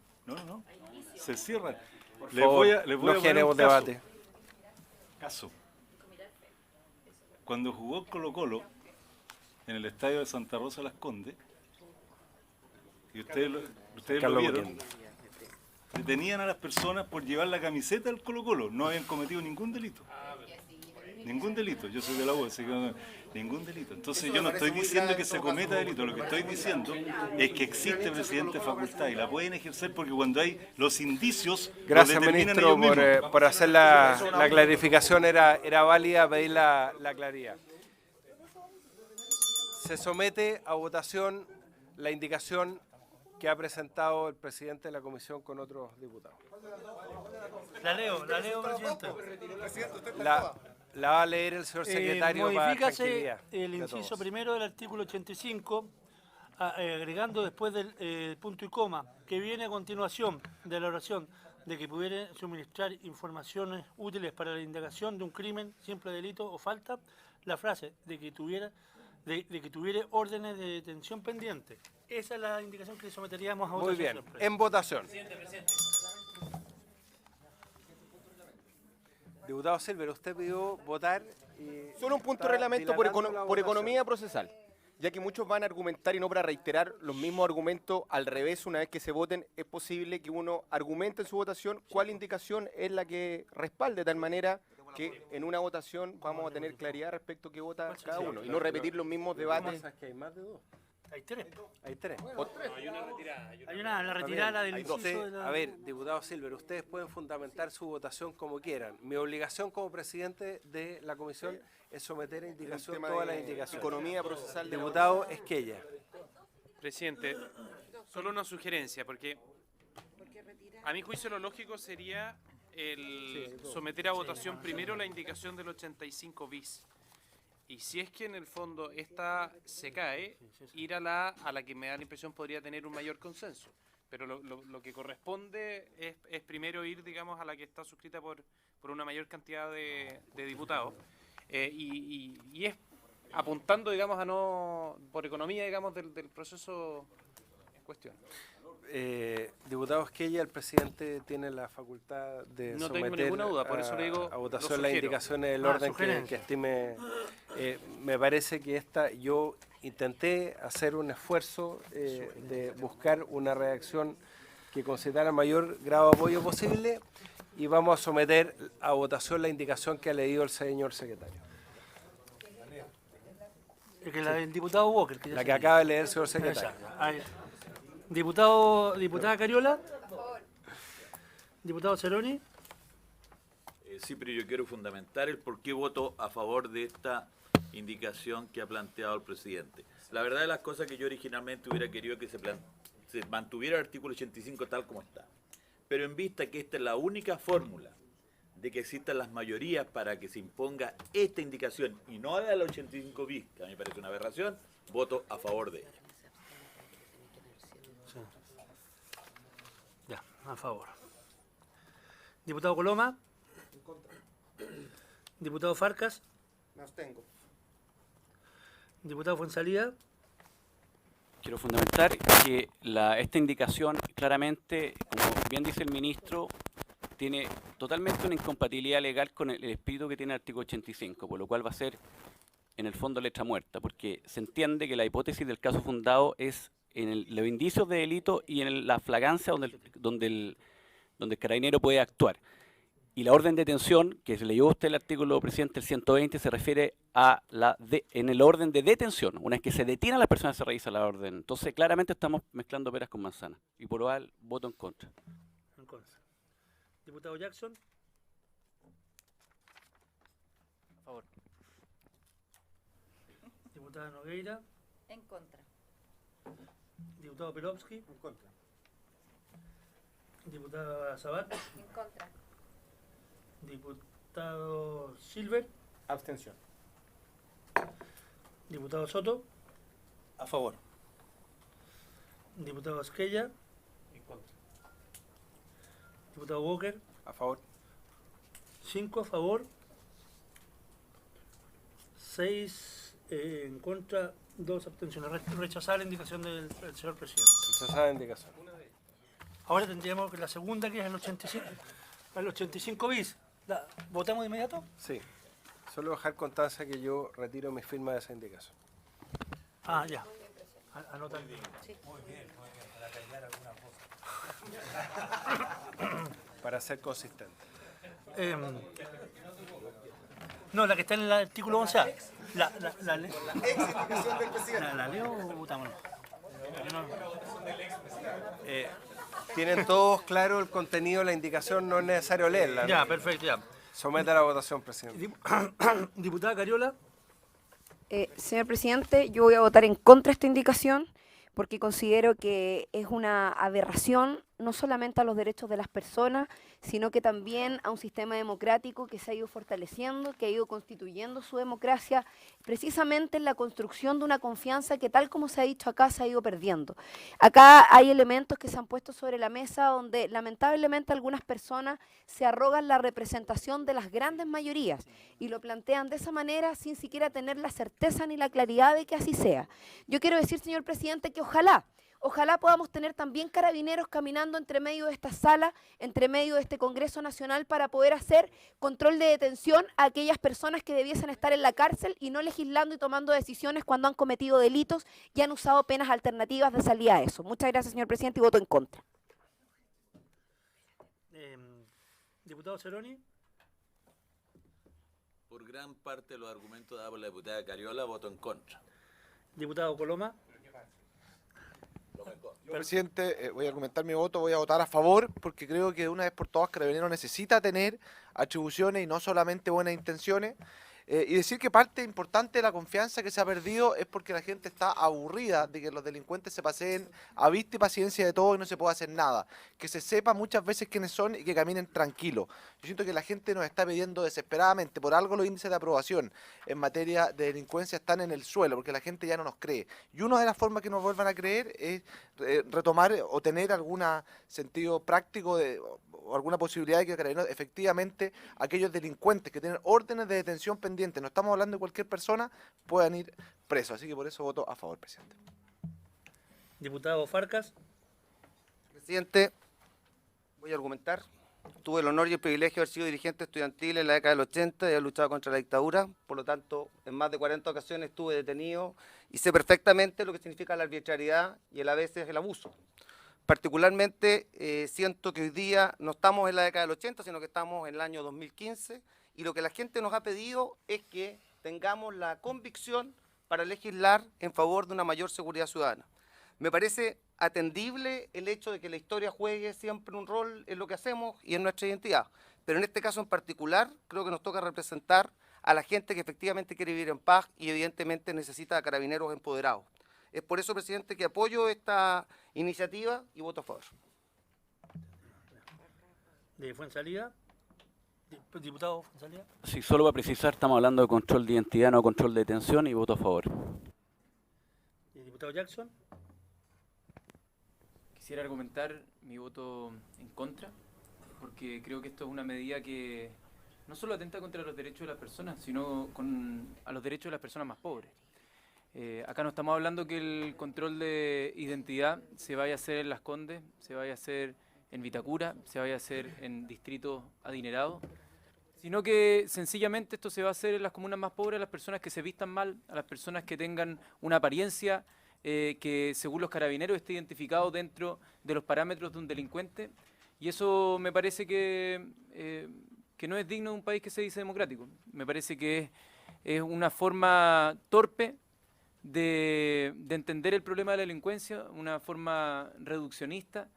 N: Se cierran.
A: Por favor, no generemos debate.
N: Caso. Cuando jugó Colo-Colo en el estadio de Santa Rosa Las Condes, y ustedes lo vieron, detenían a las personas por llevar la camiseta del Colo-Colo. No habían cometido ningún delito. Ningún delito. Yo soy de la U, así que ningún delito. Entonces yo no estoy diciendo que se cometa delito. Lo que estoy diciendo es que existe, presidente, facultad y la pueden ejercer porque cuando hay los indicios...
A: Gracias, ministro, por hacer la clarificación. Era válida pedir la claridad. Se somete a votación la indicación que ha presentado el presidente de la comisión con otros diputados.
B: La leo, presidente.
A: La va a leer el señor secretario para tranquilidad.
B: El inciso primero del artículo 85, agregando después del punto y coma, que viene a continuación de la oración de que pudiera suministrar informaciones útiles para la indagación de un crimen, simple delito o falta, la frase de que tuviera órdenes de detención pendientes. Esa es la indicación que someteríamos a votación.
A: Muy bien, en votación. Diputado Silver, usted pidió votar y...
M: Solo un punto de reglamento por economía procesal, ya que muchos van a argumentar y no para reiterar los mismos argumentos al revés una vez que se voten, es posible que uno argumente en su votación cuál indicación es la que respalde, de tal manera que en una votación vamos a tener claridad respecto a qué vota cada uno y no repetir los mismos debates.
A: Que hay más de dos.
B: Hay tres.
A: Hay tres.
J: Hay una retirada.
B: Hay una la retirada del inciso de la...
A: A ver, diputado Silver, ustedes pueden fundamentar su votación como quieran. Mi obligación como presidente de la comisión es someter a indicación todas las indicaciones.
M: Economía procesal de
A: Diputado Esquella.
J: Presidente, solo una sugerencia, porque a mi juicio lo lógico sería el someter a votación primero la indicación del 85 bis. Y si es que en el fondo esta se cae, ir a la que me da la impresión podría tener un mayor consenso. Pero lo que corresponde es primero ir, digamos, a la que está suscrita por una mayor cantidad de diputados. Y es apuntando, digamos, a no, por economía, digamos, del proceso en cuestión.
A: Diputado Esquella, el presidente tiene la facultad de
J: No tengo
A: someter
J: ninguna duda, por eso le digo,
A: a
J: lo
A: votación las
J: sugiero.
A: indicaciones del
B: Ah,
A: orden
B: sugerencia.
A: que estime. Me parece que yo intenté hacer un esfuerzo de buscar una redacción que considerara el mayor grado de apoyo posible y vamos a someter a votación la indicación que ha leído el señor secretario.
B: Que la del diputado Walker.
A: La que acaba de leer el señor secretario.
B: Exacto. Ahí. Diputada Cariola. Diputado Ceroni.
G: Sí, pero yo quiero fundamentar el por qué voto a favor de esta indicación que ha planteado el presidente. La verdad de las cosas que yo originalmente hubiera querido que se mantuviera el artículo 85 tal como está. Pero en vista que esta es la única fórmula de que existan las mayorías para que se imponga esta indicación y no la del 85 bis, que a mí me parece una aberración, voto a favor de ella.
B: Sí. Ya, a favor. Diputado Coloma.
D: En contra.
B: Diputado Farcas.
D: Me abstengo.
B: Diputado Fuenzalía.
C: Quiero fundamentar que esta indicación claramente, como bien dice el ministro, tiene totalmente una incompatibilidad legal con el espíritu que tiene el artículo 85, por lo cual va a ser en el fondo letra muerta, porque se entiende que la hipótesis del caso fundado es en los indicios de delito y en la flagrancia donde el carabinero puede actuar. Y la orden de detención, que se leyó usted el artículo, presidente, el 120, se refiere a en el orden de detención. Una vez que se detiene a la persona se revisa la orden. Entonces, claramente estamos mezclando peras con manzanas. Y por lo cual, voto en contra.
B: En contra. Diputado Jackson.
C: A favor.
B: Diputada Nogueira.
F: En contra.
B: Diputado Perovsky.
D: En contra.
B: Diputada Sabat.
L: En contra.
B: Diputado Silver.
M: Abstención.
B: Diputado Soto.
I: A favor.
B: Diputado Esquella.
I: En contra.
B: Diputado Walker.
M: A favor.
B: 5 a favor. 6 en contra. 2 abstenciones. Rechazar la indicación del señor presidente.
A: Rechazar la indicación.
B: Ahora tendríamos que la segunda, que es el 85, el 85 bis. ¿Votamos de inmediato?
A: Sí. Solo dejar constancia que yo retiro mi firma de esa indicación.
B: Ah, ya. Anotan.
L: Sí.
I: Muy bien, para callar alguna cosa.
A: Para ser consistente.
B: No, la que está en el artículo 11A. La
D: Ex indicación del presidente.
B: ¿La leo o votamos?
A: Tienen todos claro el contenido de la indicación, no es necesario leerla.
B: Ya, perfecto, ya.
A: Somete a la votación, presidente.
B: Diputada Cariola.
H: Señor presidente, yo voy a votar en contra de esta indicación porque considero que es una aberración no solamente a los derechos de las personas, sino que también a un sistema democrático que se ha ido fortaleciendo, que ha ido constituyendo su democracia, precisamente en la construcción de una confianza que, tal como se ha dicho acá, se ha ido perdiendo. Acá hay elementos que se han puesto sobre la mesa donde lamentablemente algunas personas se arrogan la representación de las grandes mayorías y lo plantean de esa manera sin siquiera tener la certeza ni la claridad de que así sea. Yo quiero decir, señor presidente, que ojalá podamos tener también carabineros caminando entre medio de esta sala, entre medio de este Congreso Nacional, para poder hacer control de detención a aquellas personas que debiesen estar en la cárcel y no legislando y tomando decisiones cuando han cometido delitos y han usado penas alternativas de salida a eso. Muchas gracias, señor presidente, y voto en contra.
B: Diputado Ceroni.
G: Por gran parte de los argumentos dados por la diputada Cariola, voto en contra.
B: Diputado Coloma.
D: Yo, presidente, voy a argumentar mi voto, voy a votar a favor, porque creo que de una vez por todas Carabineros necesita tener atribuciones y no solamente buenas intenciones. Y decir que parte importante de la confianza que se ha perdido es porque la gente está aburrida de que los delincuentes se paseen a vista y paciencia de todo y no se pueda hacer nada. Que se sepa muchas veces quiénes son y que caminen tranquilos. Yo siento que la gente nos está pidiendo desesperadamente, por algo los índices de aprobación en materia de delincuencia están en el suelo, porque la gente ya no nos cree. Y una de las formas que nos vuelvan a creer es retomar o tener algún sentido práctico o alguna posibilidad de que Carabineros efectivamente aquellos delincuentes que tienen órdenes de detención pendientes, no estamos hablando de cualquier persona, puedan ir presos. Así que por eso voto a favor, presidente.
B: Diputado Farcas.
E: Presidente, voy a argumentar. Tuve el honor y el privilegio de haber sido dirigente estudiantil en la década del 80 y haber luchado contra la dictadura. Por lo tanto, en más de 40 ocasiones estuve detenido y sé perfectamente lo que significa la arbitrariedad y a veces el abuso. Particularmente siento que hoy día no estamos en la década del 80, sino que estamos en el año 2015 y lo que la gente nos ha pedido es que tengamos la convicción para legislar en favor de una mayor seguridad ciudadana. Me parece atendible el hecho de que la historia juegue siempre un rol en lo que hacemos y en nuestra identidad, pero en este caso en particular creo que nos toca representar a la gente que efectivamente quiere vivir en paz y evidentemente necesita a Carabineros empoderados. Es por eso, presidente, que apoyo esta iniciativa y voto a favor.
B: De Fuenzalía. Diputado Fuenzalía.
C: Sí, solo para precisar, estamos hablando de control de identidad, no control de detención, y voto a favor.
B: Diputado Jackson.
O: Quisiera argumentar mi voto en contra, porque creo que esto es una medida que no solo atenta contra los derechos de las personas, sino a los derechos de las personas más pobres. Acá no estamos hablando que el control de identidad se vaya a hacer en Las Condes, se vaya a hacer en Vitacura, se vaya a hacer en distritos adinerados, sino que sencillamente esto se va a hacer en las comunas más pobres, a las personas que se vistan mal, a las personas que tengan una apariencia que según los Carabineros esté identificado dentro de los parámetros de un delincuente, y eso me parece que no es digno de un país que se dice democrático. Me parece que es una forma torpe de entender el problema de la delincuencia, una forma reduccionista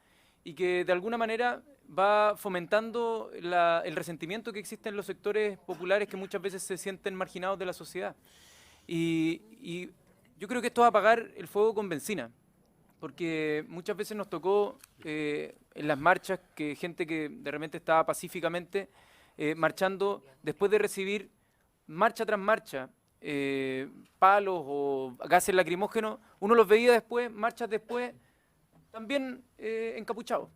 O: y que de alguna manera va fomentando el resentimiento que existe en los sectores populares que muchas veces se sienten marginados de la sociedad. Y yo creo que esto va a apagar el fuego con benzina, porque muchas veces nos tocó en las marchas que gente que de repente estaba pacíficamente marchando, después de recibir marcha tras marcha, palos o gases lacrimógenos, uno los veía después, marchas después, también encapuchados.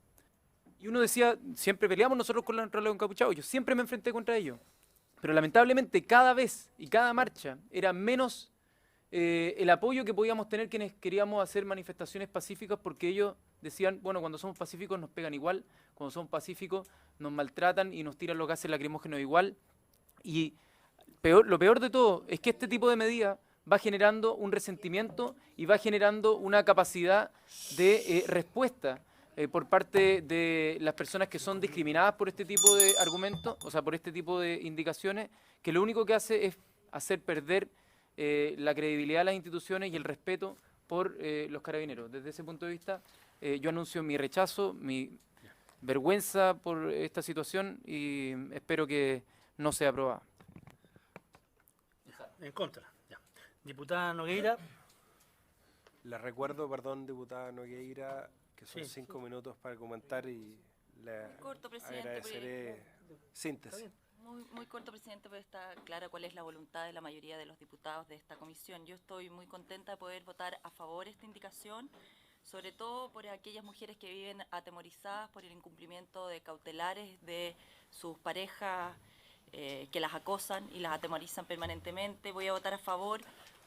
O: Y uno decía, siempre peleamos nosotros contra los encapuchados, yo siempre me enfrenté contra ellos. Pero lamentablemente cada vez y cada marcha era menos el apoyo que podíamos tener quienes queríamos hacer manifestaciones pacíficas, porque ellos decían, bueno, cuando somos pacíficos nos pegan igual, cuando somos pacíficos nos maltratan y nos tiran los gases lacrimógenos igual. Y lo peor de todo es que este tipo de medidas va generando un resentimiento y va generando una capacidad de respuesta por parte de las personas que son discriminadas por este tipo de argumentos, o sea, por este tipo de indicaciones, que lo único que hace es hacer perder la credibilidad de las instituciones y el respeto por los Carabineros. Desde ese punto de vista, yo anuncio mi rechazo, mi vergüenza por esta situación y espero que no sea aprobada.
B: En contra. Ya. Diputada Nogueira.
A: Le recuerdo, perdón, diputada Nogueira, que son 5 minutos para comentar y le
F: corto, presidente,
A: agradeceré síntesis.
F: Muy corto, presidente, porque está clara cuál es la voluntad de la mayoría de los diputados de esta comisión. Yo estoy muy contenta de poder votar a favor de esta indicación, sobre todo por aquellas mujeres que viven atemorizadas por el incumplimiento de cautelares de sus parejas que las acosan y las atemorizan permanentemente. Voy a votar a favor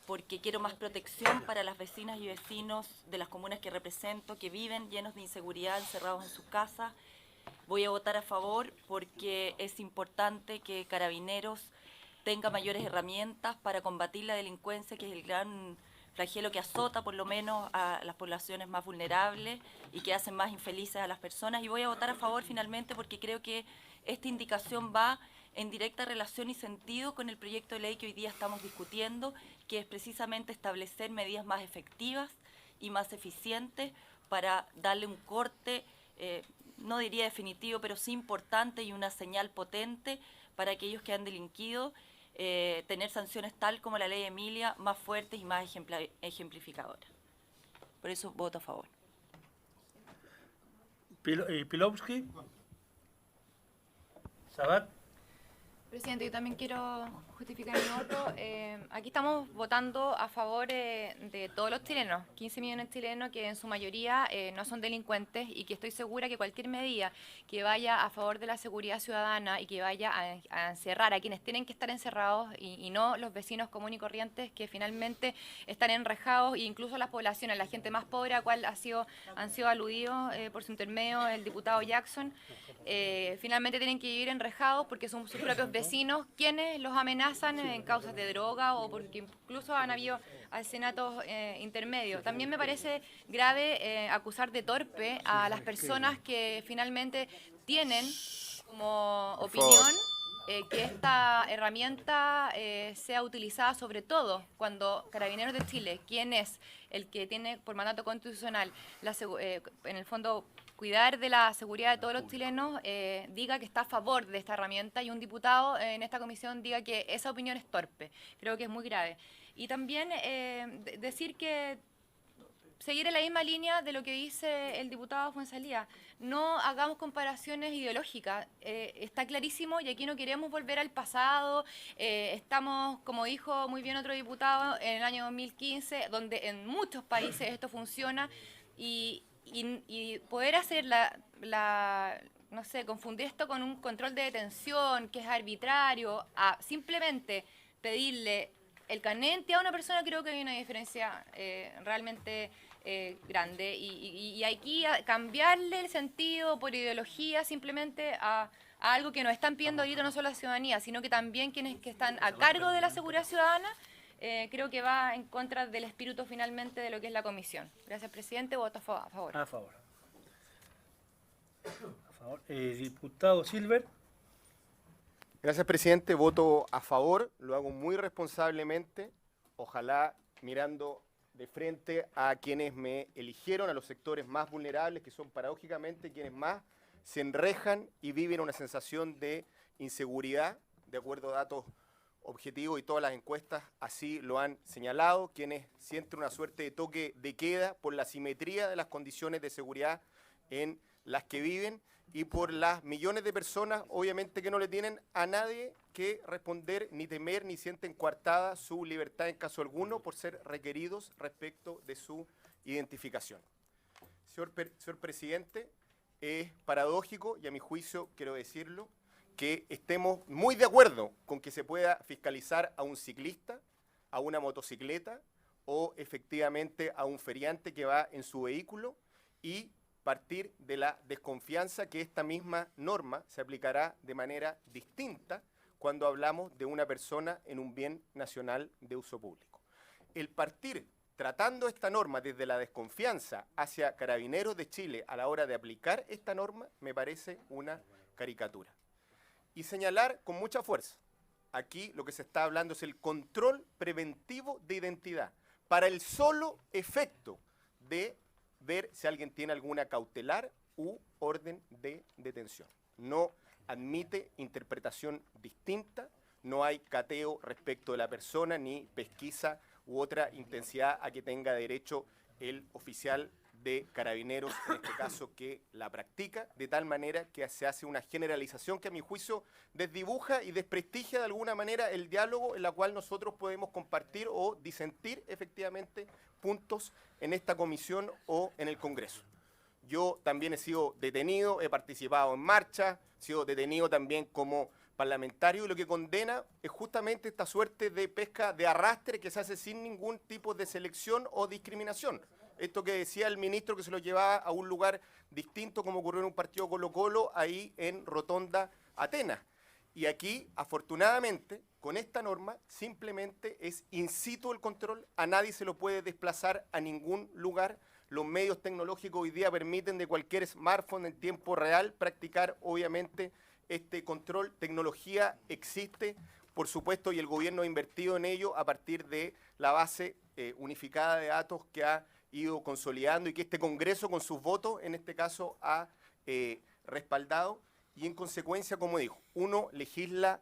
F: porque quiero más protección para las vecinas y vecinos de las comunas que represento, que viven llenos de inseguridad, encerrados en sus casas. Voy a votar a favor porque es importante que Carabineros tenga mayores herramientas para combatir la delincuencia, que es el gran flagelo que azota por lo menos a las poblaciones más vulnerables y que hacen más infelices a las personas. Y voy a votar a favor finalmente porque creo que esta indicación va en directa relación y sentido con el proyecto de ley que hoy día estamos discutiendo, que es precisamente establecer medidas más efectivas y más eficientes para darle un corte, no diría definitivo, pero sí importante y una señal potente para aquellos que han delinquido, tener sanciones tal como la ley Emilia, más fuertes y más ejemplificadoras. Por eso voto a favor.
B: Pilowski. Sabat.
L: Presidente, yo también quiero justificar mi voto. Aquí estamos votando a favor de todos los chilenos, 15 millones de chilenos que en su mayoría no son delincuentes y que estoy segura que cualquier medida que vaya a favor de la seguridad ciudadana y que vaya a encerrar a quienes tienen que estar encerrados y no los vecinos comunes y corrientes que finalmente están enrejados, e incluso las poblaciones, la gente más pobre a cual han sido aludidos por su intermedio el diputado Jackson, finalmente tienen que vivir enrejados porque son sus propios vecinos quienes los amenazan en causas de droga o porque incluso han habido asesinatos intermedios. También me parece grave acusar de torpe a las personas que finalmente tienen como opinión que esta herramienta sea utilizada sobre todo cuando Carabineros de Chile, quien es el que tiene por mandato constitucional en el fondo cuidar de la seguridad de todos los chilenos, diga que está a favor de esta herramienta y un diputado en esta comisión diga que esa opinión es torpe. Creo que es muy grave. Y también decir que seguir en la misma línea de lo que dice el diputado Fuenzalía. No hagamos comparaciones ideológicas. Está clarísimo y aquí no queremos volver al pasado. Estamos, como dijo muy bien otro diputado, en el año 2015, donde en muchos países esto funciona y poder hacer no sé, confundir esto con un control de detención que es arbitrario, a simplemente pedirle el carnet a una persona, creo que hay una diferencia realmente grande. Y aquí cambiarle el sentido por ideología simplemente a algo que nos están pidiendo ahorita no solo la ciudadanía, sino que también quienes que están a cargo de la seguridad ciudadana, creo que va en contra del espíritu finalmente de lo que es la comisión. Gracias, presidente. Voto a favor.
B: A favor. Diputado Silver.
M: Gracias, presidente. Voto a favor. Lo hago muy responsablemente. Ojalá mirando de frente a quienes me eligieron, a los sectores más vulnerables, que son paradójicamente quienes más se enrejan y viven una sensación de inseguridad, de acuerdo a datos objetivos y todas las encuestas así lo han señalado, quienes sienten una suerte de toque de queda por la asimetría de las condiciones de seguridad en las que viven y por las millones de personas, obviamente, que no le tienen a nadie que responder, ni temer, ni sienten coartada su libertad en caso alguno por ser requeridos respecto de su identificación. Señor presidente, es paradójico, y a mi juicio quiero decirlo, que estemos muy de acuerdo con que se pueda fiscalizar a un ciclista, a una motocicleta o efectivamente a un feriante que va en su vehículo y partir de la desconfianza que esta misma norma se aplicará de manera distinta cuando hablamos de una persona en un bien nacional de uso público. El partir tratando esta norma desde la desconfianza hacia Carabineros de Chile a la hora de aplicar esta norma me parece una caricatura. Y señalar con mucha fuerza, aquí lo que se está hablando es el control preventivo de identidad, para el solo efecto de ver si alguien tiene alguna cautelar u orden de detención. No admite interpretación distinta, no hay cateo respecto de la persona, ni pesquisa u otra intensidad a que tenga derecho el oficial de Carabineros, en este caso, que la practica, de tal manera que se hace una generalización que a mi juicio desdibuja y desprestigia de alguna manera el diálogo en la cual nosotros podemos compartir o disentir efectivamente puntos en esta comisión o en el Congreso. Yo también he sido detenido, he participado en marchas, he sido detenido también como parlamentario y lo que condena es justamente esta suerte de pesca de arrastre que se hace sin ningún tipo de selección o discriminación. Esto que decía el ministro que se lo llevaba a un lugar distinto como ocurrió en un partido Colo-Colo ahí en Rotonda, Atenas. Y aquí, afortunadamente, con esta norma simplemente es in situ el control, a nadie se lo puede desplazar a ningún lugar. Los medios tecnológicos hoy día permiten de cualquier smartphone en tiempo real practicar obviamente este control. Tecnología existe, por supuesto, y el gobierno ha invertido en ello a partir de la base unificada de datos que ha ido consolidando y que este Congreso con sus votos, en este caso, ha respaldado. Y en consecuencia, como dijo, uno legisla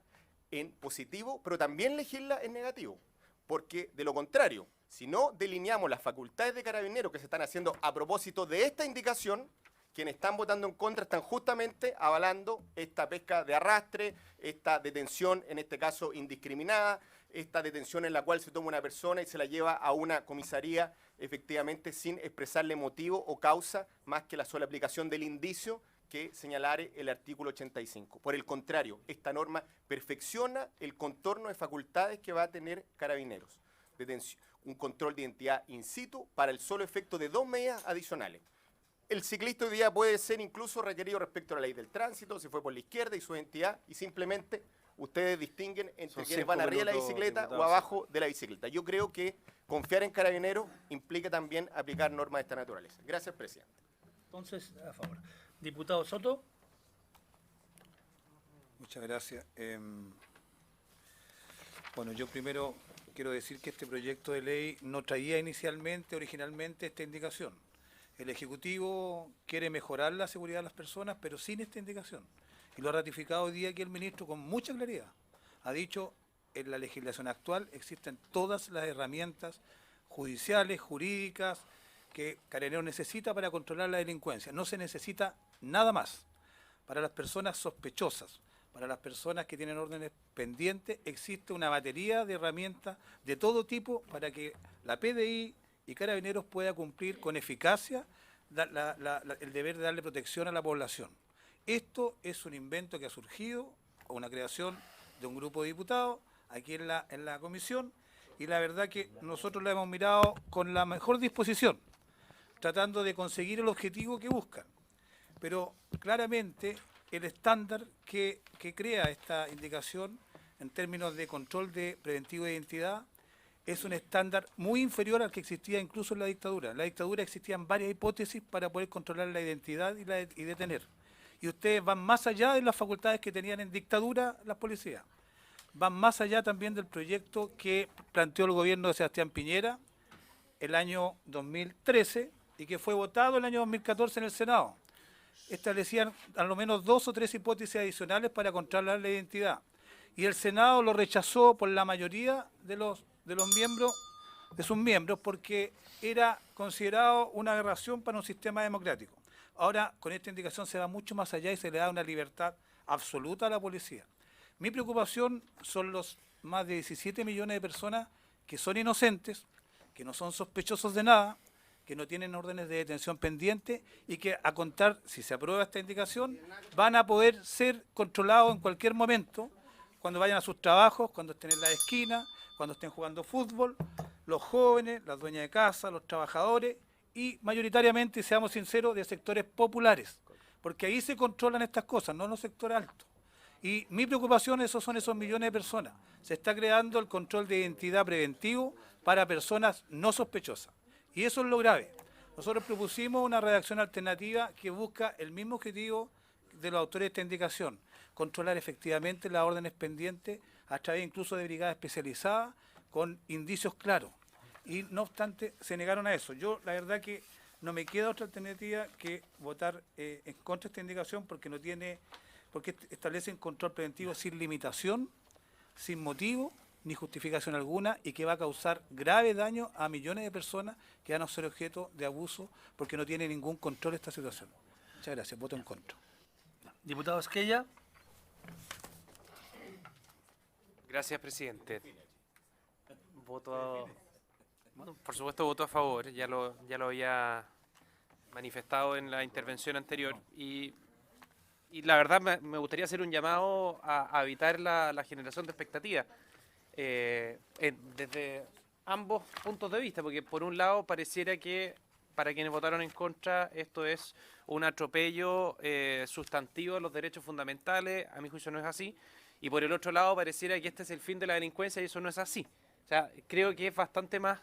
M: en positivo, pero también legisla en negativo. Porque de lo contrario, si no delineamos las facultades de Carabineros que se están haciendo a propósito de esta indicación, quienes están votando en contra están justamente avalando esta pesca de arrastre, esta detención, en este caso indiscriminada, esta detención en la cual se toma una persona y se la lleva a una comisaría efectivamente sin expresarle motivo o causa más que la sola aplicación del indicio que señalare el artículo 85. Por el contrario, esta norma perfecciona el contorno de facultades que va a tener Carabineros. Un control de identidad in situ para el solo efecto de 2 medidas adicionales. El ciclista hoy día puede ser incluso requerido respecto a la ley del tránsito, si fue por la izquierda y su identidad, y simplemente ustedes distinguen entre quienes van arriba de la bicicleta o abajo de la bicicleta. Yo creo que confiar en Carabineros implica también aplicar normas de esta naturaleza. Gracias, presidente.
B: Entonces, a favor. Diputado Soto.
I: Muchas gracias. Bueno, yo primero quiero decir que este proyecto de ley no traía originalmente esta indicación. El Ejecutivo quiere mejorar la seguridad de las personas, pero sin esta indicación. Y lo ha ratificado hoy día aquí el ministro con mucha claridad. Ha dicho, en la legislación actual existen todas las herramientas judiciales, jurídicas, que Carabineros necesita para controlar la delincuencia. No se necesita nada más. Para las personas sospechosas, para las personas que tienen órdenes pendientes, existe una batería de herramientas de todo tipo para que la PDI y Carabineros pueda cumplir con eficacia el deber de darle protección a la población. Esto es un invento que ha surgido, o una creación de un grupo de diputados aquí en la comisión, y la verdad que nosotros la hemos mirado con la mejor disposición, tratando de conseguir el objetivo que buscan. Pero claramente el estándar que crea esta indicación en términos de control de preventivo de identidad es un estándar muy inferior al que existía incluso en la dictadura. En la dictadura existían varias hipótesis para poder controlar la identidad y detener. Y ustedes van más allá de las facultades que tenían en dictadura las policías. Van más allá también del proyecto que planteó el gobierno de Sebastián Piñera el año 2013 y que fue votado el año 2014 en el Senado. Establecían al menos 2 o 3 hipótesis adicionales para controlar la identidad. Y el Senado lo rechazó por la mayoría de sus miembros porque era considerado una aberración para un sistema democrático. Ahora, con esta indicación se va mucho más allá y se le da una libertad absoluta a la policía. Mi preocupación son los más de 17 millones de personas que son inocentes, que no son sospechosos de nada, que no tienen órdenes de detención pendientes y que, a contar, si se aprueba esta indicación, van a poder ser controlados en cualquier momento, cuando vayan a sus trabajos, cuando estén en la esquina, cuando estén jugando fútbol, los jóvenes, las dueñas de casa, los trabajadores y mayoritariamente, seamos sinceros, de sectores populares, porque ahí se controlan estas cosas, no en los sectores altos. Y mi preocupación son esos millones de personas. Se está creando el control de identidad preventivo para personas no sospechosas. Y eso es lo grave. Nosotros propusimos una redacción alternativa que busca el mismo objetivo de los autores de esta indicación, controlar efectivamente las órdenes pendientes a través incluso de brigadas especializadas con indicios claros. Y no obstante, se negaron a eso. Yo, la verdad que no me queda otra alternativa que votar en contra de esta indicación porque establecen control preventivo sin limitación, sin motivo, ni justificación alguna, y que va a causar grave daño a millones de personas que van a ser objeto de abuso porque no tiene ningún control esta situación. Muchas gracias. Voto en contra.
B: Diputado Esquella.
J: Gracias, presidente. Por supuesto, voto a favor. Ya lo había manifestado en la intervención anterior. Y la verdad me gustaría hacer un llamado a evitar la generación de expectativas desde ambos puntos de vista, porque por un lado pareciera que para quienes votaron en contra esto es un atropello sustantivo de los derechos fundamentales. A mi juicio no es así, y por el otro lado pareciera que este es el fin de la delincuencia y eso no es así. O sea, creo que es bastante más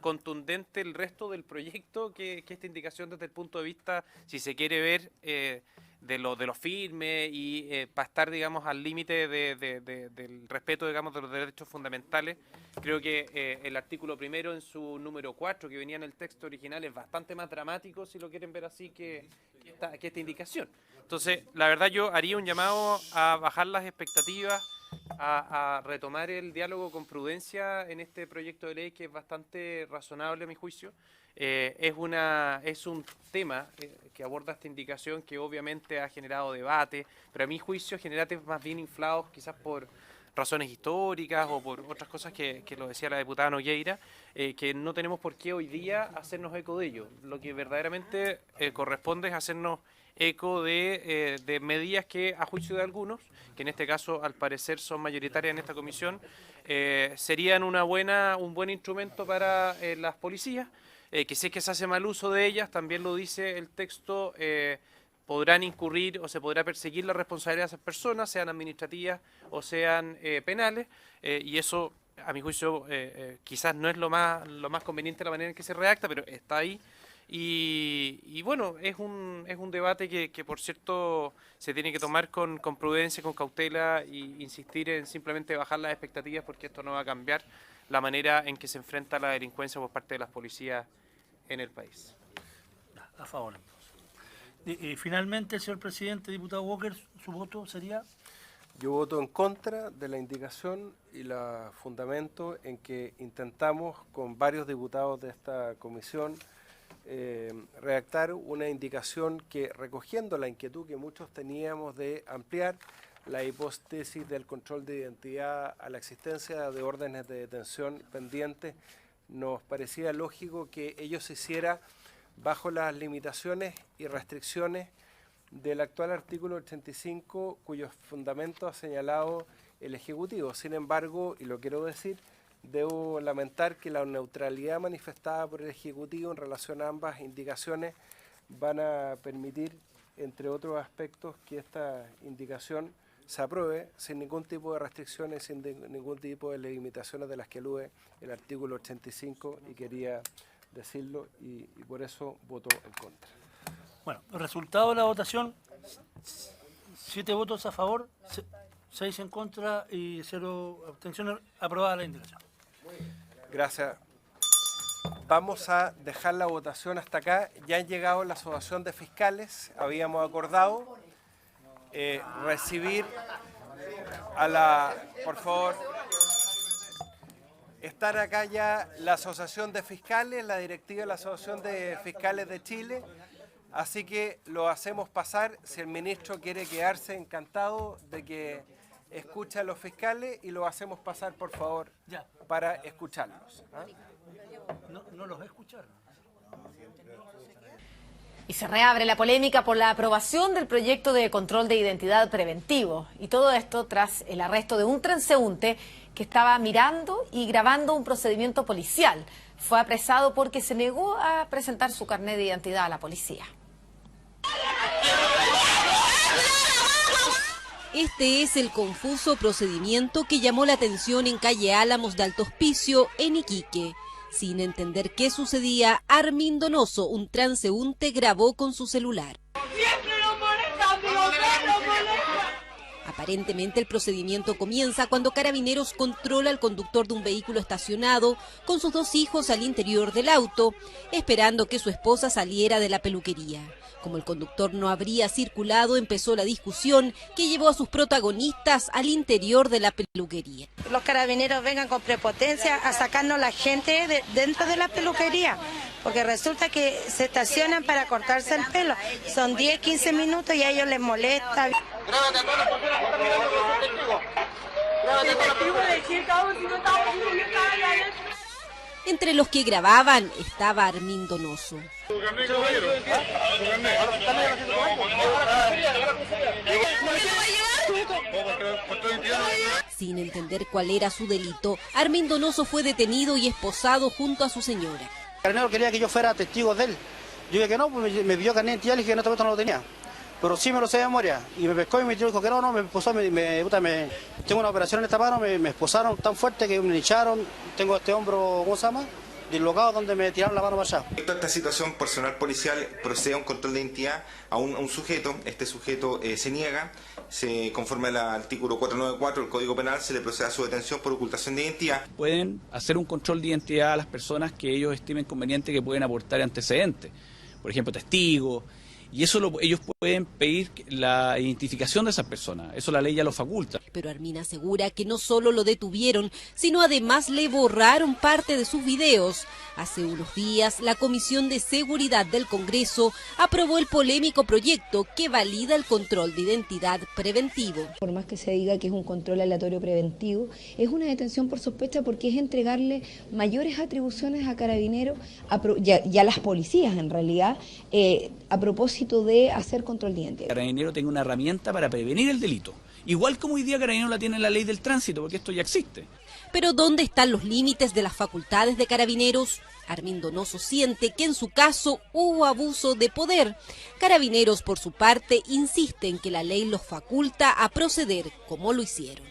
J: contundente el resto del proyecto que esta indicación desde el punto de vista, si se quiere ver, lo firme y para estar, digamos, al límite del respeto, digamos, de los derechos fundamentales. Creo que el artículo primero en su número 4, que venía en el texto original, es bastante más dramático, si lo quieren ver así, que esta indicación. Entonces, la verdad, yo haría un llamado a bajar las expectativas, a retomar el diálogo con prudencia en este proyecto de ley, que es bastante razonable a mi juicio. Es un tema que aborda esta indicación que obviamente ha generado debate, pero a mi juicio genera temas más bien inflados quizás por razones históricas o por otras cosas que lo decía la diputada Nogueira, que no tenemos por qué hoy día hacernos eco de ello. Lo que verdaderamente corresponde es hacernos eco de medidas que, a juicio de algunos, que en este caso al parecer son mayoritarias en esta comisión, serían un buen instrumento para las policías, que si es que se hace mal uso de ellas, también lo dice el texto, podrán incurrir o se podrá perseguir la responsabilidad de esas personas, sean administrativas o sean penales, y eso, a mi juicio, quizás no es lo más conveniente la manera en que se redacta, pero está ahí. Y bueno, es un debate que por cierto se tiene que tomar con prudencia, con cautela, y insistir en simplemente bajar las expectativas, porque esto no va a cambiar la manera en que se enfrenta la delincuencia por parte de las policías en el país.
B: A favor. Y finalmente, señor presidente, diputado Walker, ¿su voto sería?
A: Yo voto en contra de la indicación y la fundamento en que intentamos con varios diputados de esta comisión redactar una indicación que, recogiendo la inquietud que muchos teníamos de ampliar la hipótesis del control de identidad a la existencia de órdenes de detención pendientes, nos parecía lógico que ello se hiciera bajo las limitaciones y restricciones del actual artículo 85, cuyos fundamentos ha señalado el Ejecutivo. Sin embargo, y lo quiero decir, debo lamentar que la neutralidad manifestada por el Ejecutivo en relación a ambas indicaciones van a permitir, entre otros aspectos, que esta indicación se apruebe sin ningún tipo de restricciones, sin ningún tipo de limitaciones de las que alude el artículo 85, y quería decirlo, y por eso voto en contra.
B: Bueno, el resultado de la votación: 7 votos a favor, 6 en contra y 0 abstenciones. Aprobada la indicación.
A: Gracias. Vamos a dejar la votación hasta acá. Ya han llegado la asociación de fiscales. Habíamos acordado recibir a la... Por favor, estar acá ya la asociación de fiscales, la directiva de la asociación de fiscales de Chile. Así que lo hacemos pasar. Si el ministro quiere quedarse, encantado de que escuche a los fiscales, y lo hacemos pasar, por favor,
B: ya,
A: para escucharlos. ¿Ah?
B: No los voy a escuchar.
P: Y se reabre la polémica por la aprobación del proyecto de control de identidad preventivo. Y todo esto tras el arresto de un transeúnte que estaba mirando y grabando un procedimiento policial. Fue apresado porque se negó a presentar su carnet de identidad a la policía.
Q: Este es el confuso procedimiento que llamó la atención en calle Álamos de Alto Hospicio, en Iquique. Sin entender qué sucedía, Armin Donoso, un transeúnte, grabó con su celular. Aparentemente el procedimiento comienza cuando Carabineros controla al conductor de un vehículo estacionado con sus 2 hijos al interior del auto, esperando que su esposa saliera de la peluquería. Como el conductor no habría circulado, empezó la discusión que llevó a sus protagonistas al interior de la peluquería.
R: Los carabineros vengan con prepotencia a sacarnos la gente dentro de la peluquería, porque resulta que se estacionan para cortarse el pelo. Son 10, 15 minutos y a ellos les molesta.
S: Grábate a todas las personas que están mirando que son testigos. Grábate a todas las personas.
Q: Entre los que grababan estaba Armin Donoso. Sin entender cuál era su delito, Armin Donoso fue detenido y esposado junto a su señora.
T: El carnero quería que yo fuera testigo de él. Yo dije que no, pues me pidió carnet de identidad y le dije que en este momento no lo tenía. Pero sí me lo sé de memoria. Y me pescó y me dijo que no, me esposó, tengo una operación en esta mano, me esposaron tan fuerte que me lincharon, tengo este hombro, ¿cómo se llama? dislocado donde me tiraron la mano para allá.
U: Respecto a esta situación, personal policial procede a un control de identidad a un sujeto. Este sujeto se niega, conforme al artículo 494 del Código Penal, se le procede a su detención por ocultación de identidad.
C: Pueden hacer un control de identidad a las personas que ellos estimen conveniente que pueden aportar antecedentes, por ejemplo, testigos, y eso ellos pueden pedir la identificación de esas personas, eso la ley ya lo faculta.
Q: Pero Armin asegura que no solo lo detuvieron, sino además le borraron parte de sus videos. Hace unos días, la Comisión de Seguridad del Congreso aprobó el polémico proyecto que valida el control de identidad preventivo.
V: Por más que se diga que es un control aleatorio preventivo, es una detención por sospecha porque es entregarle mayores atribuciones a Carabineros y a las policías en realidad, a propósito de hacer control de identidad.
C: Carabinero tenga una herramienta para prevenir el delito, igual como hoy día Carabinero la tiene en la ley del tránsito, porque esto ya existe.
Q: Pero ¿dónde están los límites de las facultades de Carabineros? Armin Donoso siente que en su caso hubo abuso de poder. Carabineros, por su parte, insisten que la ley los faculta a proceder como lo hicieron.